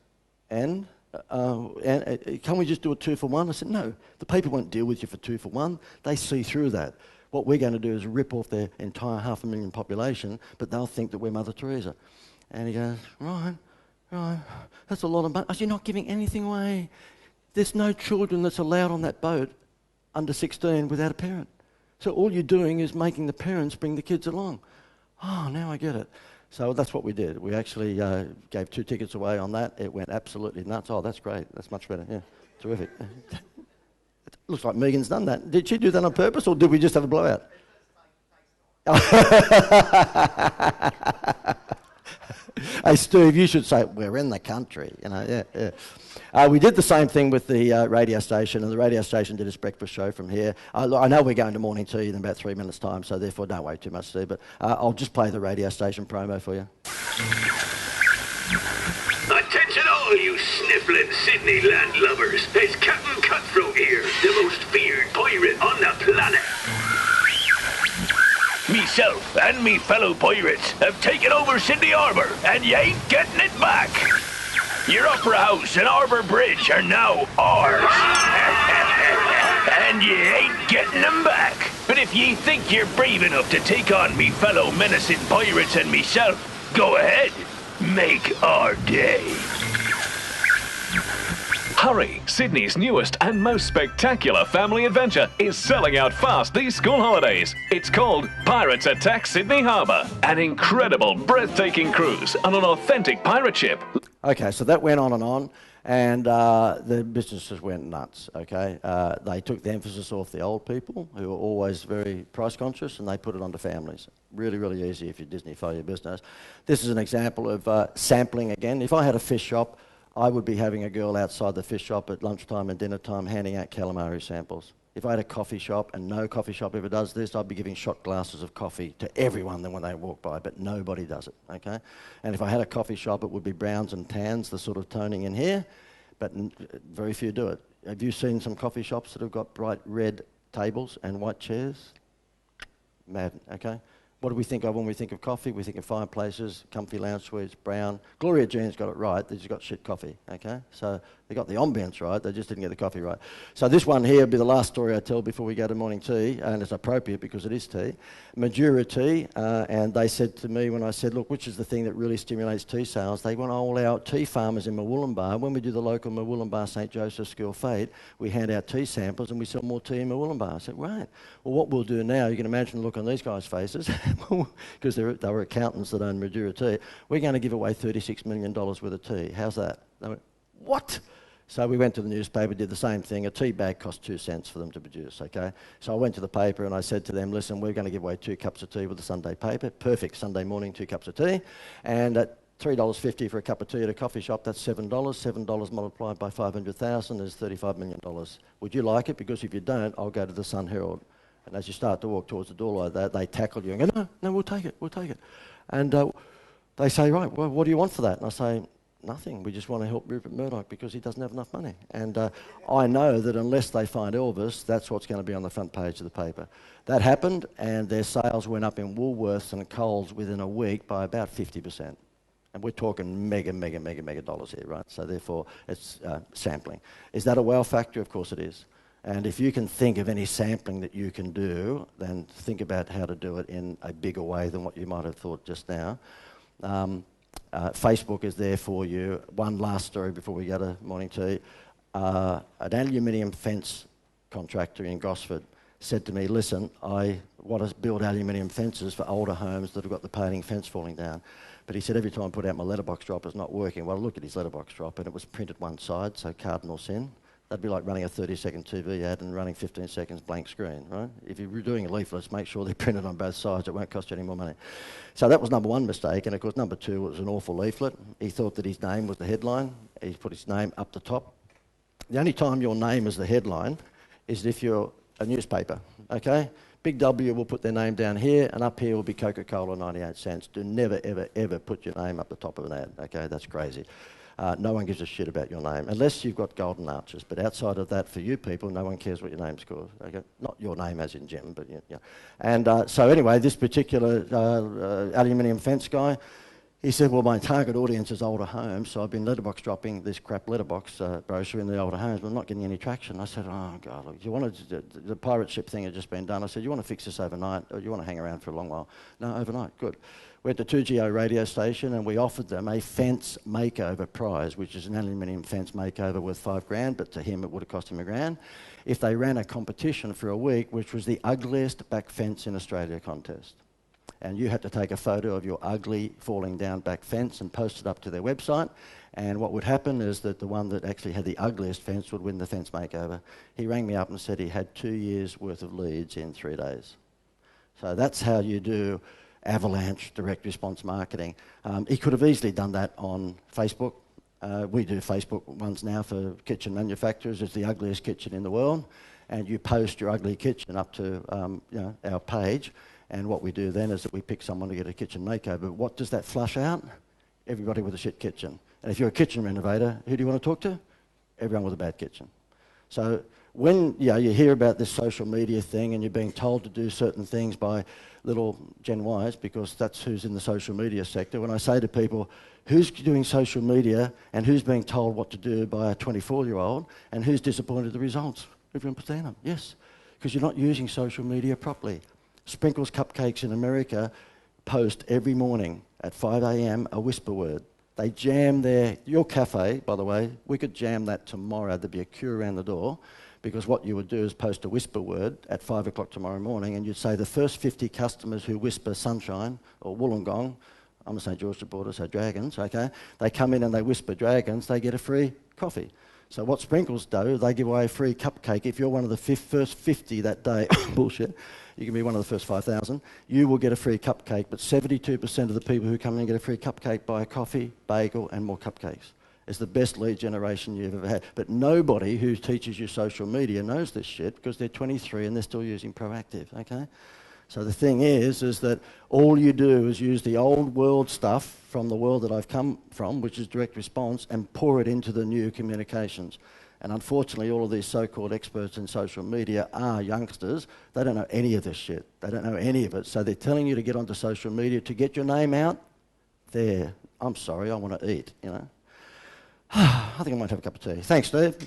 and can't we just do a 2 for 1? I said, no, the paper won't deal with you for 2 for 1. They see through that. What we're going to do is rip off their entire 500,000 population, but they'll think that we're Mother Teresa. And he goes, right, that's a lot of money. I said, you're not giving anything away. There's no children that's allowed on that boat under 16 without a parent. So all you're doing is making the parents bring the kids along. Oh, now I get it. So that's what we did. We actually gave 2 tickets away on that. It went absolutely nuts. Oh, that's great. That's much better. Yeah, terrific. It looks like Megan's done that. Did she do that on purpose, or did we just have a blowout? Hey, Steve, you should say, we're in the country. We did the same thing with the radio station, and the radio station did its breakfast show from here. I know we're going to morning tea in about 3 minutes' time, so therefore don't wait too much, Steve, but I'll just play the radio station promo for you. Attention all you sniffling Sydney landlubbers. It's Captain Cutthroat here, the most feared pirate on the planet. Myself and me fellow pirates have taken over Sydney Harbour, and you ain't getting it back. Your Opera House and Harbour Bridge are now ours. And you ain't getting them back. But if ye think you're brave enough to take on me fellow menacing pirates and myself, go ahead. Make our day. Hurry! Sydney's newest and most spectacular family adventure is selling out fast these school holidays. It's called Pirates Attack Sydney Harbour. An incredible, breathtaking cruise on an authentic pirate ship. Okay, so that went on, and the businesses went nuts, okay? They took the emphasis off the old people, who were always very price conscious, and they put it onto families. Really, really easy if you're Disney for your business. This is an example of sampling again. If I had a fish shop, I would be having a girl outside the fish shop at lunchtime and dinner time handing out calamari samples. If I had a coffee shop, and no coffee shop ever does this, I'd be giving shot glasses of coffee to everyone when they walk by, but nobody does it, okay? And if I had a coffee shop, it would be browns and tans, the sort of toning in here, but very few do it. Have you seen some coffee shops that have got bright red tables and white chairs? Mad, okay? What do we think of when we think of coffee? We think of fireplaces, comfy lounge suites, brown. Gloria Jean's got it right, they just got shit coffee, okay? So they got the ambience right, they just didn't get the coffee right. So this one here will be the last story I tell before we go to morning tea, and it's appropriate because it is tea. Madura tea, and they said to me when I said, look, which is the thing that really stimulates tea sales? They want all our tea farmers in Murwillumbah. When we do the local Murwillumbah St. Joseph School Fete, we hand out tea samples and we sell more tea in Murwillumbah. I said, right. Well, what we'll do now, you can imagine the look on these guys' faces, because they were accountants that own Madura tea. We're going to give away $36 million worth of tea. How's that? They went, what? So we went to the newspaper, did the same thing. A tea bag cost 2 cents for them to produce, okay? So I went to the paper and I said to them, listen, we're going to give away 2 cups of tea with the Sunday paper. Perfect, Sunday morning, 2 cups of tea. And at $3.50 for a cup of tea at a coffee shop, that's $7. $7 multiplied by 500,000 is $35 million. Would you like it? Because if you don't, I'll go to the Sun Herald. And as you start to walk towards the door like that, they tackle you and go, no, we'll take it. And they say, right, well, what do you want for that? And I say, nothing. We just want to help Rupert Murdoch because he doesn't have enough money. And I know that unless they find Elvis, that's what's going to be on the front page of the paper. That happened, and their sales went up in Woolworths and Coles within a week by about 50%. And we're talking mega dollars here, right? So therefore, it's sampling. Is that a wow factor? Of course it is. And if you can think of any sampling that you can do, then think about how to do it in a bigger way than what you might have thought just now. Facebook is there for you. One last story before we go to morning tea. An aluminium fence contractor in Gosford said to me, listen, I want to build aluminium fences for older homes that have got the paling fence falling down. But he said every time I put out my letterbox drop, it's not working. Well, I looked at his letterbox drop and it was printed one side, so cardinal sin. That'd be like running a 30-second TV ad and running 15 seconds blank screen, right? If you're doing leaflets, make sure they're printed on both sides. It won't cost you any more money. So that was number one mistake. And of course, number two was an awful leaflet. He thought that his name was the headline. He put his name up the top. The only time your name is the headline is if you're a newspaper, okay? Big W will put their name down here, and up here will be Coca-Cola 98 cents. Do never, ever, ever put your name up the top of an ad, okay? That's crazy. No one gives a shit about your name, unless you've got golden arches. But outside of that, for you people, no one cares what your name's called. Okay? Not your name as in Jim, but yeah. And so anyway, this particular aluminium fence guy, he said, well, my target audience is older homes, so I've been letterbox dropping this crap letterbox brochure in the older homes, but I'm not getting any traction. I said, oh, God, look, the pirate ship thing had just been done. I said, you want to fix this overnight, or do you want to hang around for a long while? No, overnight, good. We went to 2GO radio station and we offered them a fence makeover prize, which is an aluminium fence makeover worth $5,000, but to him it would have cost him $1,000, if they ran a competition for a week, which was the ugliest back fence in Australia contest. And you had to take a photo of your ugly falling down back fence and post it up to their website. And what would happen is that the one that actually had the ugliest fence would win the fence makeover. He rang me up and said he had 2 years worth of leads in 3 days. So that's how you do avalanche direct response marketing. He could have easily done that on Facebook. We do Facebook ones now for kitchen manufacturers. It's the ugliest kitchen in the world. And you post your ugly kitchen up to our page. And what we do then is that we pick someone to get a kitchen makeover. What does that flush out? Everybody with a shit kitchen. And if you're a kitchen renovator, who do you want to talk to? Everyone with a bad kitchen. So when you hear about this social media thing and you're being told to do certain things by little Gen Ys, because that's who's in the social media sector, when I say to people, who's doing social media and who's being told what to do by a 24-year-old and who's disappointed the results? Everyone puts their hand up, yes, because you're not using social media properly. Sprinkles Cupcakes in America post every morning at 5 a.m. a whisper word. They jam your cafe, by the way, we could jam that tomorrow. There'd be a queue around the door, because what you would do is post a whisper word at 5 o'clock tomorrow morning, and you'd say the first 50 customers who whisper sunshine or Wollongong, I'm a St. George supporter, so Dragons, okay? They come in and they whisper Dragons, they get a free coffee. So what Sprinkles do, they give away a free cupcake. If you're one of the first 50 that day, bullshit, you can be one of the first 5,000, you will get a free cupcake, but 72% of the people who come in and get a free cupcake buy a coffee, bagel, and more cupcakes. It's the best lead generation you've ever had. But nobody who teaches you social media knows this shit, because they're 23 and they're still using Proactive, okay? So the thing is that all you do is use the old world stuff from the world that I've come from, which is direct response, and pour it into the new communications. And unfortunately, all of these so-called experts in social media are youngsters. They don't know any of this shit. They don't know any of it. So they're telling you to get onto social media to get your name out. There, I'm sorry, I want to eat, you know. I think I might have a cup of tea. Thanks, Steve.